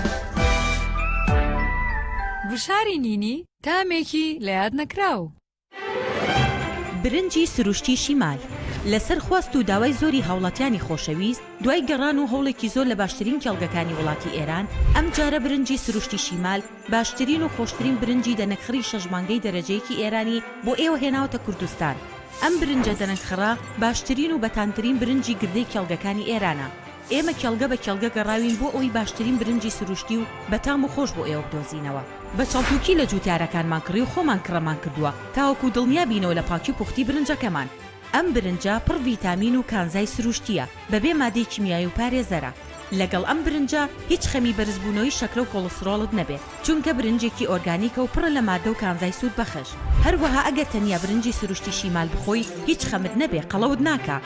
S10: بشاری نینی تامێکی لە یاد نەکراو
S11: برنجی سروشتی شیمال لەسەر خواست و داوای زۆری هاوڵاتیانی خۆشەویست دوای گەڕان و هەوڵێکی زۆر لە باشترین کێڵگەکانی وڵاتی ئێران ئەم جارە برنجی سروشتی شیمال باشترین و خۆشترین برنجی دەنەکخڕی شەژمانگەی دەرەجەیەکی ئێرانی بۆ ئێوە هێناوەتە کوردستان ئەم برنجە دەنەکخڕا باشترین و بەتانترین برنجی گردەی کێڵگەکانی ئێرانە ئێمە کێڵگە بە کێڵگە گەڕاوین بۆ ئەوەی باشترین برنجی سروشتی و بەتام و خۆش بۆ ئێوە بدۆزینەوە بە چاڵتوکی لە جوتیارەکانمان کڕی و خۆمان کڕەمان کردووە تاوەکو دڵنیا بینەوە لە پاکی و پوختی برنجەکەمان ئەم برنجە پڕ ڤیتامین و کانزای سروشتیە بەبێ مادەی کیمیایی و پارێزەرە لەگەڵ ئەم برنجە هیچ خەمی بەرزبوونەوەی شەکرە و کۆڵسترۆڵت نەبێت چونکە برنجێکی ئۆرگانیکە و پڕە لە مادە و کانزای سوود بەخش هەروەها ئەگەر تەنیا برنجی سروشتی شیمال بخۆی هیچ خەمت نەبێ قەڵەوت ناکە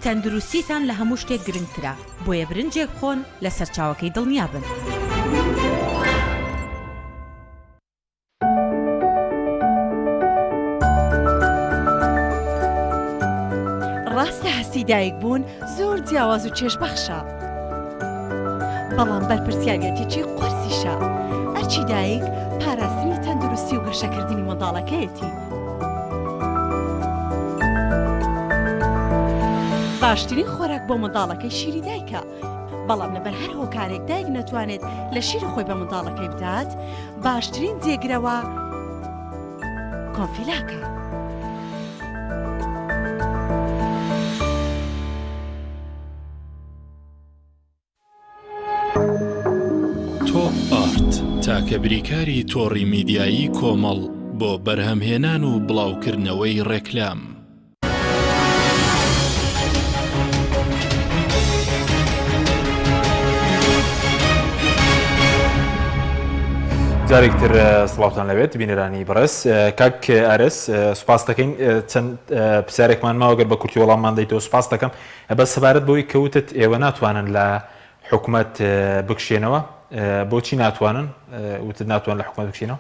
S11: تەندروستیتان لە هەموو شتێک گرنگترە بۆیە برنجێک بخۆن لە سەرچاوەکەی دڵنیا بن
S12: ڕاستە هەستی دایک بوون زۆر جیاواز و چێژبەخشە بەڵام بەرپرسیارەتێکی قورسیشە ئەرچی دایک پاراستنی تەندروستی و گەشەکردنی منداڵەکەیەتی باشترین خۆراک بۆ منداڵەکەی شیری دایکە بەڵام لەبەر هەر هۆکارێک دایک نەتوانێت لە شیری خۆی بە منداڵەکەی بدات باشترین جێگرەوە کۆنفیلاکە
S4: تۆپ ئارت تاکە بریکاری تۆڕی میدیایی کۆمەڵ بۆ بەرهەمهێنان و بڵاوکردنەوەی ڕێکلام
S1: جارێکتر سڵاوتان لەوێت بینەرانی بەڕێز کاک ئارس سوپاس دەکەین چەند پرسیارێکمان ماوەگەر بە کورتی وەڵاممان دەیتەوە سوپاس دەکەم بە سەبارەت بۆی کەوتت ئێوە ناتوانن لە حکوومەت بکشێنەوە بۆچی ناتوانن وتت ناتوان لە حکوومەت بکشێنەوە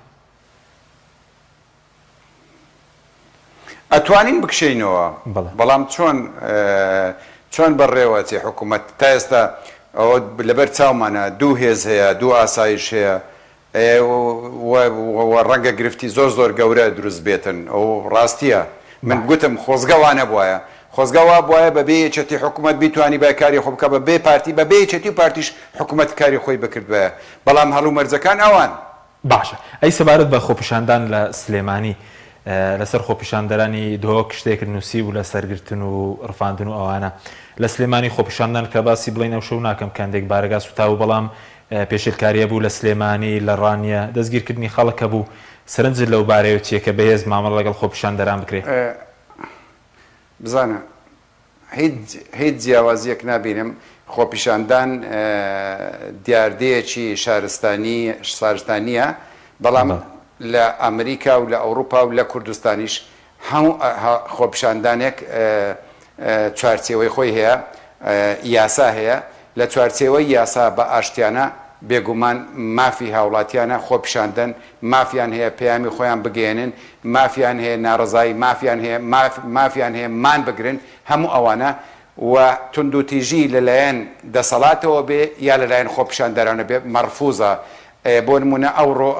S3: ئەتوانین بکشینەوە بەڵام چۆن بەڕێوەچێ حکوومەت تا ئێستا ئەوە لەبەر چاومانە دوو هێز هەیە دوو ئاسایش هەیە ڕەنگە گرفتی زۆر گەورە دروست بێتن ئەو ڕاستیە من گوتم خۆزگەوانە بواە خۆزگەوا بواە بەبێ یەکێتی حکوومەت بیتوانی بە کاری خۆ بکە بەبێ پارتی بەبێ یەکێتی و پارتیش حکوومەت کاری خۆی بکردبێ بەڵام هەڵوو مەرجەکان ئەوان
S1: باشە ئەی سەبارەت بە خۆپیشاندان لە سلێمانی لەسەر خۆپیشاندەرانی دۆک شتێکرد نووسی و لە سەرگرتن و ڕفاندن و ئەوانە لە سلێمانی خۆپیشاندان کە باسی بڵین ئەو شەو ناکەم کاندێک بارەگا سوتاو بەڵام پێشێلکاریە بوو لە سلێمانی لە ڕانیە دەستگیرکردنی خەڵکە بوو سەرنج لەو بارەیە چیەکە بەهێز مامەڵ لەگەڵ خۆپیشاندەران بکرێت
S3: بزانە هیچ جیاوازیەک نبینم خۆپیشاندان دیاردەیەکی شارستانیە بەڵام لە ئەمریکا و لە ئەوروپا و لە کوردستانیش هەموو خۆپیشاندانێک چوارچێوەی خۆی هەیە یاسا هەیە لە چوارچێوەی یاسا بە ئاشتیانە بێگومان مافی هاوڵاتیانە خۆپیشاندن مافیان هەیە پەیامی خۆیان بگەێنن مافیان هەیە ناڕزایی مافیان هەیە مان بگرن هەموو ئەوانە و توندوتیژی لەلایەن دەسەڵاتەوە بێ یا لەلایەن خۆپیشاندەرانە بێ مەرفوزە بۆ نمونە ئەوڕۆ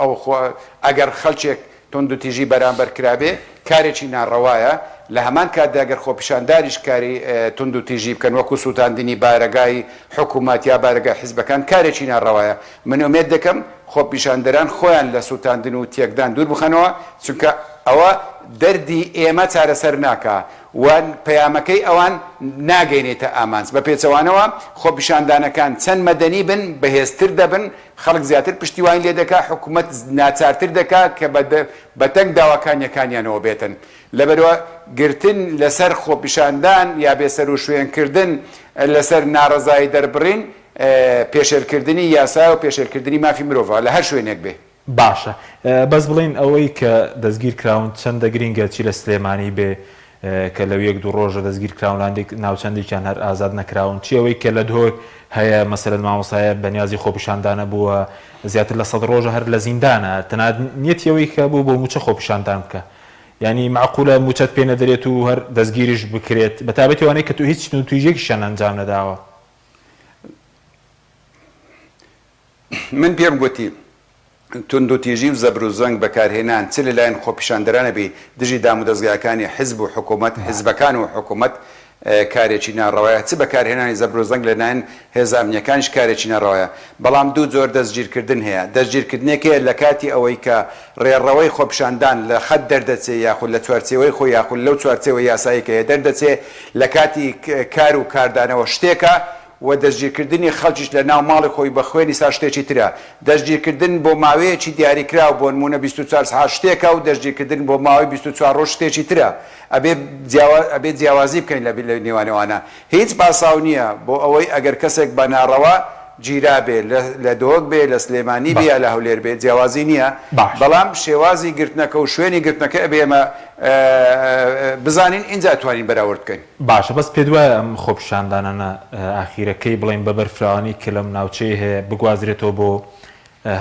S3: ئەگەر خەڵکێک توندوتیژی بەرامبەر کرابێ کارێکی ناڕەوایە لە هەمان کاتدا ئەگەر خۆپیشانداریش کاری توندوتیژی بکەن وەکو سووتاندنی بارگای حکوومەت یا بارگای حیزبەکان کارێکی ناڕەوایە من ئومێد دەکەم خۆپیشاندەران خۆیان لە سووتاندن و تێکدان دوور بخەنەوە چونکە ئەوە دەردی ئێمە چارەسەر ناکە وان پەیامەکەی ئەوان ناگەینێتە ئامانج بە پێچەوانەوە خۆپیشاندانەکان چەند مەدەنی بن بەهێزتر دەبن خەڵک زیاتر پشتیوانی لێ دەکات حکوومەت ناچارتر دەکات کە بەتەنگ داواکانیەکانیانەوە بێتن لەبەرەوە گرتن لەسەر خۆپیشاندان یا بێسەر و شوێنکردن لەسەر ناڕزایی دەربڕین پێشێلکردنی یاسا و پێشێلکردنی مافی مرۆڤ لە هەر شوێنێک بێ
S1: باشە بەس بڵین ئەوەی کە دەستگیر کراون چەندە گرینگە چی لە سلێمانی بێ کە لەو یەک دوو ڕۆژە دەستگیر کراونلاندێک ناوچەندێکیان هەر ئازاد نەکراون چی ئەوەی کە لە دۆک هەیە مەسەلەن مامۆسایە بەنیازی خۆپیشاندانە بووە زیاتر لە 100 ڕۆژە هەر لە زیندانە تەنانەت نیەتەوەی کە بوو بۆ موچە خۆپیشاندان بکە ینی معقولە موچەت پێ نەدەرێت و هەر دەستگیریش بکرێت بە تایبەتەوەی کە تو هیچ تویژێکیشیان ئەنجام نەداوە
S3: من پێم گوتی توندوتیژی و زەبر و زەنگ بەکارهێنان چ لەلایەن خۆپیشاندەرانە بێ دژی دام و دەستگاکانی حیزب و حکوومەت حیزبەکان و حکوومەت کارێکی ناڕەوایە چ بەکارهێنانی زەبرۆزەنگ لەلایەن هێزە ئەمنیەکانیش کارێکی ناڕەوایە بەڵام دوو جۆر دەستگیرکردن هەیە دەستگیرکردنێکەیە لە کاتی ئەوەی کە ڕێڕەوەی خۆپیشاندان لە خەت دەردەچێ یاخود لە چوارچێوەی خۆی یاخود لەو چوارچێوە یاساییکە هەیە دەردەچێ لە کاتی کار و کاردانەوە شتێکە و دەستگیرکردنی خەڵکیش لە ناو ماڵی خۆی بە خوێنی سا شتێکی ترە دەستگیرکردن بۆ ماوەیەکی دیاریکراوە بۆ نمونە 24 ساعت شتێکە و دەستگیرکردن بۆ ماوەی 24 ڕۆژ شتێکی ترە ئەبێ جیاوازی بکەین لە نێوانەوانە هیچ باساو نییە بۆ ئەوەی ئەگەر کەسێک بە ناڕەوە گیرا بێ لە دۆک بێ لە سلێمانی بێ لە هەولێر بێ جیاوازی نییە بەڵام شێوازی گرتنەکە و شوێنی گرتنەکە ئەبێ ئێمە بزانین اینجا توانین بەراورد بکەین
S1: باشە بەس پێ دوایە ئەم خۆپیشاندانانە ئاخیرەکەی بڵین بە بەرفراوانی کە لەم ناوچەی هەیە بگوازرێتەوە بۆ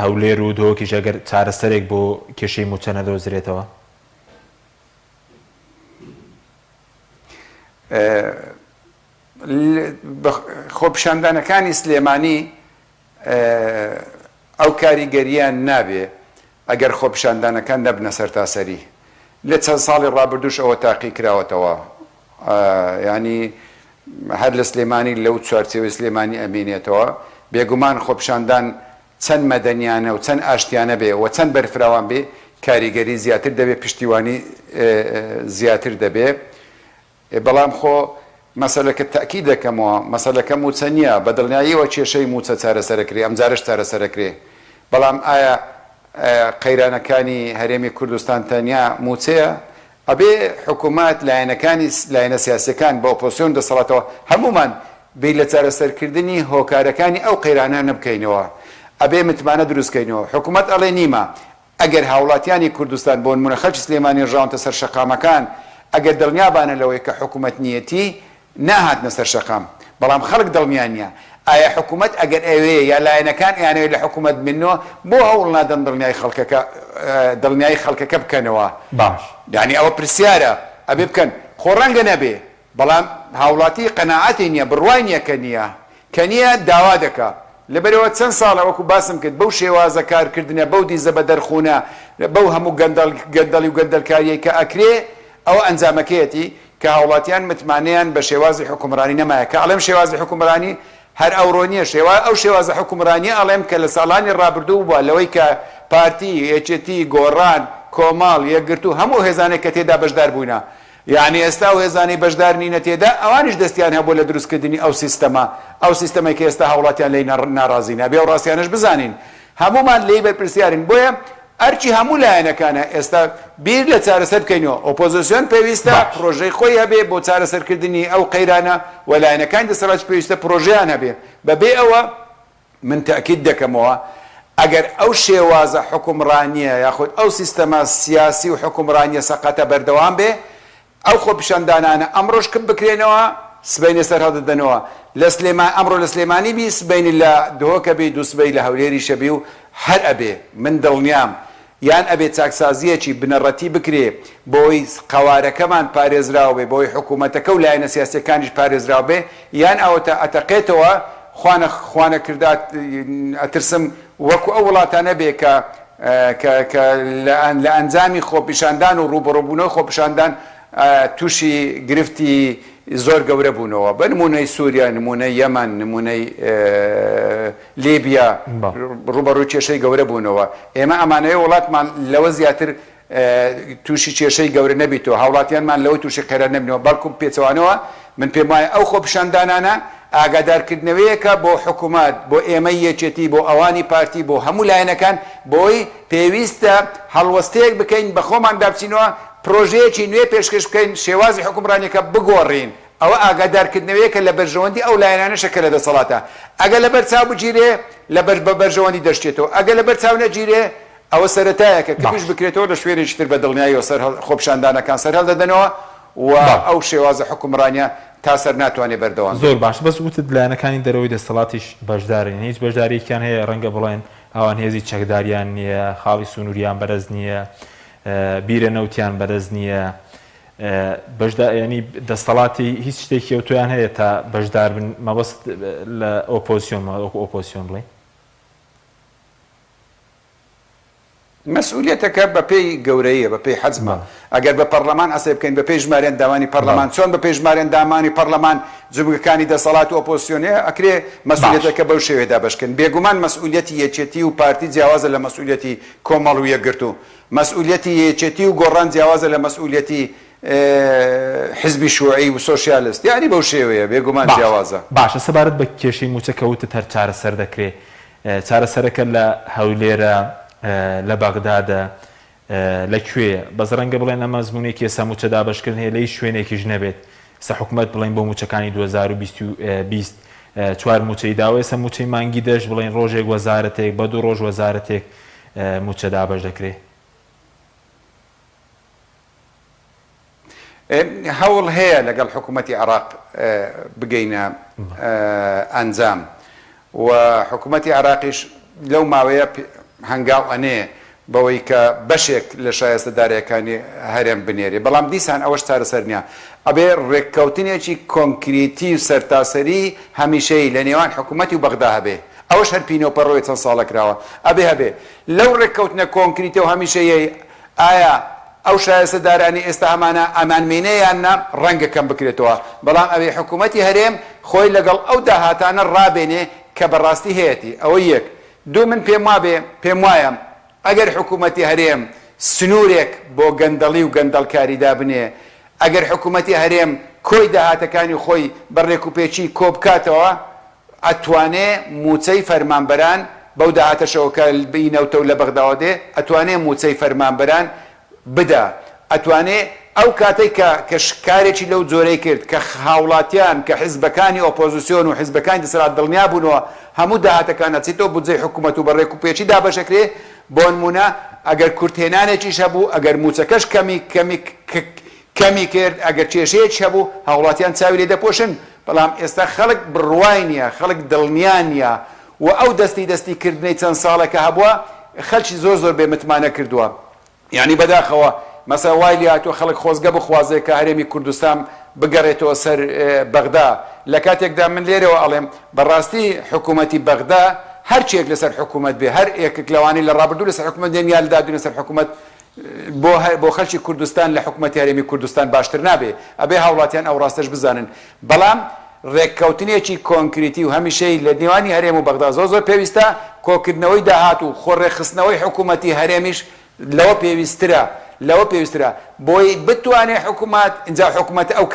S1: هەولێر و دۆکیش ئەگەر چارەسەرێک بۆ کێشەی موچە نەدۆزرێتەوە
S3: خۆپیشاندانەکانی سلێمانی ئەو کاریگەریان نابێ ئەگەر خۆپیشاندانەکان نەبنە سەرتاسەری لە چەند ساڵی ڕابردوش ئەوە تاقی کراوەتەوە ینی هەر لە سلێمانی لەو چوارچێوەی سلێمانی ئەمێنێتەوە بێگومان خۆپیشاندان چەند مەدەنیانە و چەند ئاشتیانە بێ و چەند بەرفراوان بێ کاریگەری زیاتر دەبێ پشتیوانی زیاتر دەبێ بەڵام خۆ مەسەلەکە تاکی دەکەمەوە مەسەلەکە موچە نییە بە دڵنیاییەوە کێشەی موچە چارەسەرەکرێ ئەم جارش چارەسەرەکرێ بەڵام ئایا قەیرانەکانی هەرێمی کوردستان تەنیا موچەیە ئەبێ حکوومەت لایەنە سیاسیەکان بە ئۆپۆزیسیۆن دەسەڵاتەوە هەمومان بێ لە چارەسەرکردنی هۆکارەکانی ئەو قەیرانە نەبکەینەوە ئەبێ متمانە دروستکەینەوە حکوومەت ئەڵێ نیمە ئەگەر هاوڵاتیانی کوردستان بۆ نمونە خەڵکی سلێمانی ڕاونتە سەر شەقامەکان ئەگەر دڵنیابانە لەوەی کە حکوومەت نیەتی ناهاتنە سەر شەقام بەڵام خەڵک دڵنیان نییە ئایا حکوومەت ئەگەر ئەوەیە یا لایەنەکان یانەوەی لە حکوومەت بنەوە بۆ هەوڵ نادەن دڵنیای خەڵکەکە بکەنەوە
S1: باش
S3: یعنی ئەوە پرسیارە ئەبێ بکەن خۆ ڕەنگە نەبێ بەڵام هاوڵاتی قەناعەتی نییە بڕوای نییە کە نییە داوا دەکا لەبەرەوە چەند ساڵە وەکو باسم کرد بەو شێوازە کارکردنە بەو دیزە بە دەرخونە بەو هەموو گەندەڵی و گەندەلکاریەی کە ئەکرێ ئەو ئەنجامەکەیەتی کە هاوڵاتیان متمانیان بە شێوازی حکومڕانی نەمایە کە ئەڵێم شێوازی حکومڕانی هەر ئەوڕۆ نییە ئەو شێوازە حکومڕانی ئەڵێم کە لە ساڵانی ڕابردوو بووە لەوەی کە پارتی یەکێتی گۆڕان کۆماڵ یەکگرت و هەموو هێزانێک کە تێدا بەشدار بووینە یعنی ئێستا و هێزانی بەشدار نینە تێدا ئەوانیش دەستیان هەبوو لە دروستکردنی ئەو سیستەمەی کە ئێستا هاوڵاتیان لی ناڕازینە بێ و ڕاستیانش بزانین هەمومان لێی بەرپرسیارین بۆیە ئەرچی هەموو لایەنەکانە ئێستا بیر لە چارەسەر بکەینەوە ئۆپۆزیسیۆن پێویستە پرۆژەی خۆی هەبێ بۆ چارەسەرکردنی ئەو قەیرانە و لایەنەکانی دەسەڵات پێویستە پرۆژەیان هەبێ بەبێ ئەوە من تاکید دەکەمەوە ئەگەر ئەو شێوازە حکومڕانیە یاخود ئەو سیستەمە سیاسی و حکومڕانیە سەقەتە بەردەوام بێ ئەو خۆپیشاندانانە ئەمڕۆش کم بکرێنەوە سبەینە سەر هەڵدەدەنەوە ئەمڕۆ لە سلێمانی بی سبەینی لە دهۆکە بێ دووسبەی لە هەولێری شەبی و هەر ئەبێ من دڵنیام یان ئەبێ چاکسازیەکی بنەڕەتی بکرێ بۆی قەوارەکەمان پارێزراوە بێ بۆی حکوومەتەکە و لایەنە سیاسیەکانیش پارێزراوە بێ یان ئەوەتە ئەتەقێتەوە خوانە کردات ئەترسم وەکو ئەو وڵاتانە بێ کە لە ئەنجامی خۆپیشاندان و ڕوبەڕۆبوونەوە خۆپیشاندان تووشی گرفتی زۆر گەورە بوونەوە بە نمونەی سووریا نمونەی یەمەن نمونەی لیبیا ڕوبەڕووی کێشەی گەورە بوونەوە ئێمە ئەمانەیە وڵاتمان لەوە زیاتر تووشی کێشەی گەورە نەبیتەوە هاوڵاتیانمان لەوەی تووشی قەرار نەبنەوە بەڵکو پێچەوانەوە من پێم وایە ئەو خۆپیشاندانانە ئاگادارکردنەوەیەکە بۆ حکوومەت بۆ ئێمە یەکێتی بۆ ئەوانی پارتی بۆ هەموو لایەنەکان بۆی پێویستە هەڵوەستەیەک بکەین بە خۆمان دابچینەوە پرۆژەیەکی نوێ پێشکەش بکەین شێوازی حکومڕانیەکە بگۆڕین ئەوە ئاگادارکردنەوەیەکە لە بەرژەوەندی ئەو لایەنانەشەکە لە دەسەڵاتە ئەگە لە بەرچاو بگیرێ لە بە بەرژەوەندی دەشتێتەوە ئەگە لە بەرچاو نەگیرێ ئەوە سەرەتایەکە کە پیش بکرێتەوە لە شوێنێکی تر بە دڵنیاییەوە سەر خۆپیشاندانەکان سەر هەڵدەدەنەوە و ئەو شێوازە حکومڕانیە تا سەر ناتوانێت بەردەوام
S1: زۆر باش بەس وتت لایەنەکانی دەرەوەی دەسەڵاتیش بەشدارن هیچ بەشداریەکیان هەیە ڕەنگە بڵێن ئەوان هێزی چەکداریان نییە خاڵی سونووریان بەرز نییە بیرە نەوتیان بەرز نییە ینی دەسەڵاتی هیچ شتێکی ئەو تۆیان هەیە تا بەشدار بن مەبەست لە ئۆپۆزیسیۆن ئۆپۆزیسیۆن بڵێ
S3: مەسئولیەتەکە بە پێی گەورەیە بە پێی حەزمە ئەگەر بە پەرلەمان ئەسێ بکەین بە پێی ژمارەیان داوانی پەرلەمان چۆن بە پێی ژمارەیان دامانی پەرلەمان جوبگەکانی دەسەڵات و ئۆپۆزیسیۆنەیە ئەکرێ مەسئولیەتەکە بەو شێوەیەدا بەشکن بێگومان مەسئولیەتی یەکێتی و پارتی جیاوازە لە مەسئولیەتی کۆمەڵ و یەکگرتو مەسئولیەتی یەکێتی و گۆڕان جیاوازە لە مەسئولیەتی حزبی شوعی و سۆشیالیست یعنی بەو شێوەیە بێگومان جیاوازە
S1: باشە سەبارەت بە کێشەی موچەکەوتت هەر چارەسەر دەکرێت چارەسەرەکە لە هەولێرە لە بەغدادە لەکوێیە بەزڕەنگە بڵێن ئەمە زمونێکی ئێستا موچە دابەشکردن هەیە لەی شوێنێکیش نەبێت ئێستا حکوومەت بڵێن بۆ موچەکانی 2020 چوار موچەی داوە ئێستا موچەی مانگی دەشت بڵێن ڕۆژێک وەزارەتێک بە 2 ڕۆژ وەزارەتێک موچە دابەش دەکرێت
S3: هەوڵ هەیە لەگەڵ حکوومەتی عێراق بگەینە ئەنجام و حکوومەتی عێراقیش لەو ماوەیە هەنگاو ئەنێ بەوەی کە بەشێک لە شایستەداریەکانی هەرێم بنێری بەڵام دیسان ئەوەش چارەسەر نییە ئەبێ ڕێککەوتنێکی کۆنکریتی و سەرتاسەری هەمیشەی لە نێوان حکوومەتی و بەغدا هەبێ ئەوەش هەر پینۆپەڕۆی چەند ساڵە کراوە ئەبێ هەبێ لەو ڕێککەوتنە کۆنکریتە و هەمیشەیە ئایا ئەو شایستەدارانی ئێستا هەمانە ئەمانمێنەیاننا ڕەنگەکەم بکرێتەوە بەڵام ئەوێ حکوومەتی هەرێم خۆی لەگەڵ ئەو داهاتانە ڕابێنێ کە بەڕاستی هەیەی ئەوە یەک دوو من پێم وایە ئەگەر حکوومەتی هەرێم سنوورێک بۆ گەندەڵی و گەندەڵکاریدا بنێ ئەگەر حکوومەتی هەرێم کۆی داهاتەکانی خۆی بەڕێک و پێچی کۆبکاتەوە ئەتوانێ موچەی فەرمانبەران بەو داهاتەشەوەکە بینەوتە و لە بەغداوە دێ ئەتوانێ موچەی فەرمانبەران بدا ئەتوانێ ئەو کاتێک کە شکارێکی لەو جۆرەی کرد کە هاوڵاتیان کە حیزبەکانی ئۆپۆزیسیۆن و حیزبەکانی دەسەڵات دڵنیا بوونەوە هەموو داهاتەکان ئەچێتەوە بودجەی حکوومەت و بەڕێک و پێچی دابەشەکرێ بۆ نمونە ئەگەر کورتێنانێکیش هەبوو ئەگەر موچەکەش کەمی کرد ئەگەر کێشەیەک هەبوو هاوڵاتیان چاوی لێ دەپۆشن بەڵام ئێستا خەڵک بڕوای نییە خەڵک دڵنیان نییە و ئەو دەستیکردنەی چەند ساڵێکە هەبووە خەڵکی زۆر بێمتمانە کردووە یعنی بەداخەوە مەسا وای لێ هاتووە خەڵک خۆزگە بخوازێ کە هەرێمی کوردستان بگەڕێتەوە سەر بەغدا لە کاتێکدا من لێرەوە ئەڵێم بەڕاستی حکوومەتی بەغدا هەرچێک لەسەر حکوومەت بێ هەر ئێکێک لەوانەی لە ڕابردوو لەسەر حکوومەت دێن یا لەدادوونە سەر حکوومەت بۆ خەڵکی کوردستان لە حکوومەتی هەرێمی کوردستان باشتر نابێ ئەبێ هاوڵاتیان ئەو ڕاستەش بزانن بەڵام ڕێککەوتنێکی کۆنکریتی و هەمیشەی لە نێوانی هەرێم و بەغدا زۆر پێویستە کۆکردنەوەی داهات و خۆڕێخستنەوەی حکوومەتی هەرێمیش لەوە پێویسترە بۆی بتوانێت حکوومەت اینجا حکوومەت ئەو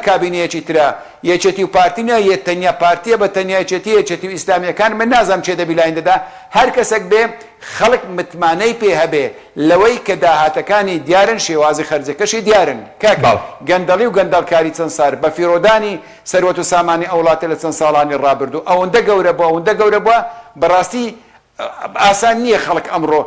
S3: کابینەیەکی ترە یەکێتی و پارتی نیە تەنیا پارتیە بە تەنیا یەکێتی و ئیسلامیەکان من نازانم چێ دەبی لاین دەدا هەر کەسێک بێ خەڵک متمانەی پێ هەبێ لەوەی کە داهاتەکانی دیارن شێوازی خەرجەکەشی دیارن کاکە گەندەڵی و گەندەڵکاری چەند سار بە فیرۆدانی سەروەت و سامانی ئەو وڵاتە لە چەند ساڵانی ڕابردوو ئەوەندە گەورە بووە بەڕاستی ئاسان نییە خەڵک ئەمڕۆ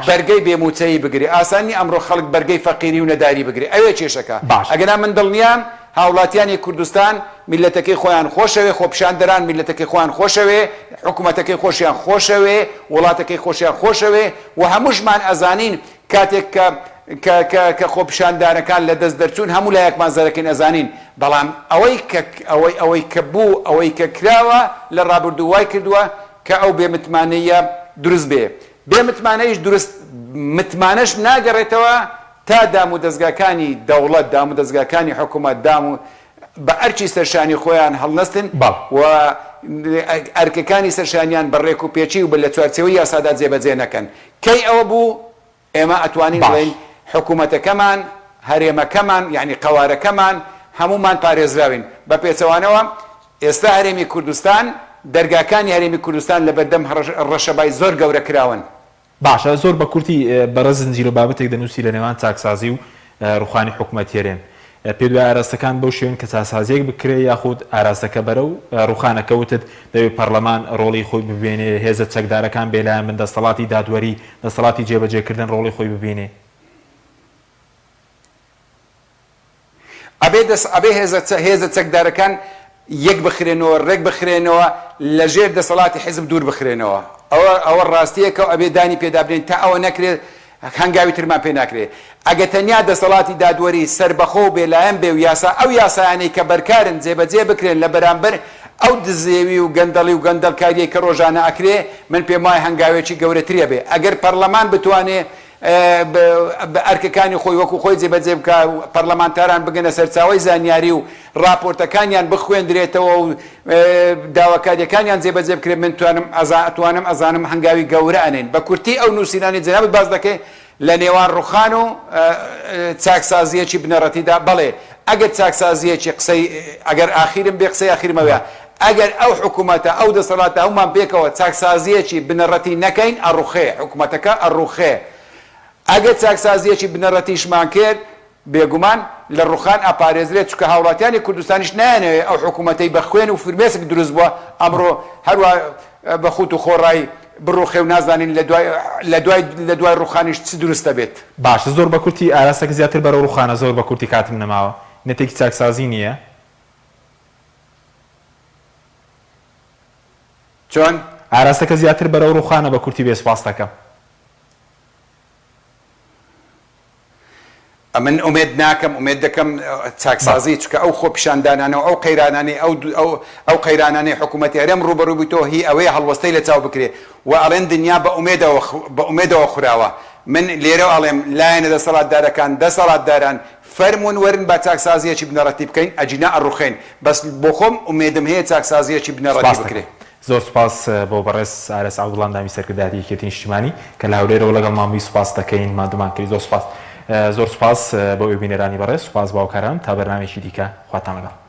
S3: بەرگەی بێموچەیی بگری ئاسانی ئەمڕۆ خەڵک بەرگەی فەقیری و نەداری بگری ئەوێ کێشەکە ئەگەنا من دڵنیام هاوڵاتیانی کوردستان میلەتەکەی خۆیان خۆشەوێ خۆپیشاندەران میلەتەکەی خۆیان خۆشەوێ حکوومەتەکەی خۆشیان خۆشەوێ وڵاتەکەی خۆشیان خۆشەوێ و هەمووشمان ئەزانین کاتێک کە خۆپیشاندانەکان لە دەست دەرچوون هەموو لایەکمان زەرەکەین ئەزانین بەڵام ئەوەی کە بوو ئەوەی کە کراوە لە ڕابردوو وای کردووە کە ئەو بێمتمانەیە دروست بێ بێمتمانەیش دروست متمانەش ناگەڕێتەوە تا دام و دەستگاکانی دەوڵەت دام و دەستگاکانی حکوومەت دام و بە ئەرچی سەرشانی خۆیان هەڵنەستن و ئەرکەکانی سەرشانیان بەڕێک و پێچی و لە چوارچێوەی یاسادا جێبەجێ نەکەن کەی ئەوە بوو ئێمە ئەتوانین بڵێن حکوومەتەکەمان هەرێمەکەمان یعنی قەوارەکەمان هەمومان پارێزراوین بە پێچەوانەوە ئێستا هەرێمی کوردستان دەرگاکانی هەرێمی کوردستان لە بەردەم ڕەشەبای زۆر گەورە کراون
S1: باشە زۆر بە کورتی بەڕە زنجیر و بابەتێک دەنووسی لە نێوان چاکسازی و ڕوخانی حکوومەت هێرێن پێ دوای ئاراستەکان بەو شێوەن کە چاسازیەک بکرێ یاخود ئاراستەکە بەرە و ڕوخانەکەوتت دەوێت پەرلەمان ڕۆڵی خۆی ببێنێ هێزە چەکدارەکان بێلایەن من دەسەڵاتی دادوەری دەسەڵاتی جێبەجێکردن ڕۆڵی خۆی ببینێ
S3: ئەبێ هێزە چەکدارەکان یەک بخرێنەوە ڕێک بخرێنەوە لە ژێر دەسەڵاتی حیزب دوور بخرێنەوە ئەوە ڕاستیەکە ئەبێ دانی پێدابرێن تا ئەوە نەکرێت هەنگاوی ترمان پێ ناکرێت ئەگە تەنیا دەسەڵاتی دادوەری سەربەخۆ بێلایەن بێ و یاسا ئەو یاسایانەی کە بەرکارن جێبەجێ بکرێن لە بەرامبەر ئەو دزێوی و گەندەڵی و گەندەڵکاریەی کە ڕۆژانە ئەکرێ من پێم وایە هەنگاوێکی گەورەترە بێ ئەگەر پەرلەمان بتوانێ بە ئەرکەکانی خۆی وەکو خۆی جێبەجێ بکە پەرلەمانتاران بگەنە سەرچاوی زانیاری و راپۆرتەکانیان بخوێندرێتەوە و داواکاریەکانیان جێبەجێ بکرێت من توانم ئەزانم هەنگاوی گەورە ئەنێن بە کورتی ئەو نووسینانی جەنابەت باز دەکەی لە نێوان ڕوخان و چاکسازیەکی بنەڕەتیدا بەڵێ ئەگەر چاکسازیەکی قسەی ئەگەر ئاخیرم بێ قسەی ئاخیرمەوەیە ئەگەر ئەو حکوومەتە ئەو دەسەڵاتە هەومان پێکەوە چاکسازیەکی بنەڕەتی نەکەین ئەڕوخێ حکوومەتەکە ئەڕوخێ ئەگەر چاکسازیەکی بنەڕەتیشمان کرد بێگومان لە ڕوخان ئاپارێزرێت چکە هاوڵاتیانی کوردستانیش نایانەوێت ئەو حکوومەتەی بە خوێن و فرمێسک دروست بووە ئەمڕۆ هەروە بە خوت و خۆڕایی بڕوخێ و نازانین لە دوای ڕوخانیش چ دروستە بێت
S1: باشە زۆر بە کورتی ئاراستەکە زیاتر بەرەو ڕوخانە زۆر بە کورتی کاتم نەماوە نەتێکی چاکسازی نییە
S3: چۆن
S1: ئاراستەکە زیاتر بەرەو ڕوخانە بە کورتی بێ سوپاس دەکەم
S3: من ئومێد ناکەم ئومێد دەکەم چاکسازی چکە ئەو خۆ پیشاندانانەوە ئەو قەیرانانی ئەو قەیرانانی حکوومەتی هەرێم ڕوبەڕووبیتەوە هی ئەوەیە هەڵوەستەی لە چاو بکرێ و ئەڵێن دنیا بە ئومێدەوە خوراوە من لێرە ئەڵێم لایەنە دەسەڵاتدارەکان دەسەڵاتداران فەرمونون وەرن بە چاکسازیەکی بنەڕەتی بکەین ئەجینا ئەڕوخێن بەس بۆ خۆم ئومێدم هەیە چاکسازیەکی بنەڕەتی بکرێ
S1: زۆر سپاس بۆ بەڕێز ئارەس عەبدوڵڵاندامی سەرکردایەتی یەکێتی نیشتیمانی کە لە هەولێرەوە لەگەڵ مامی سوپاس دەکەین مادومان کردی زۆر سپاس بۆ بینەرانی بەڕێز سوپاس باوکاران تا بەرنامێکی دیکە خواتان لەگەڵ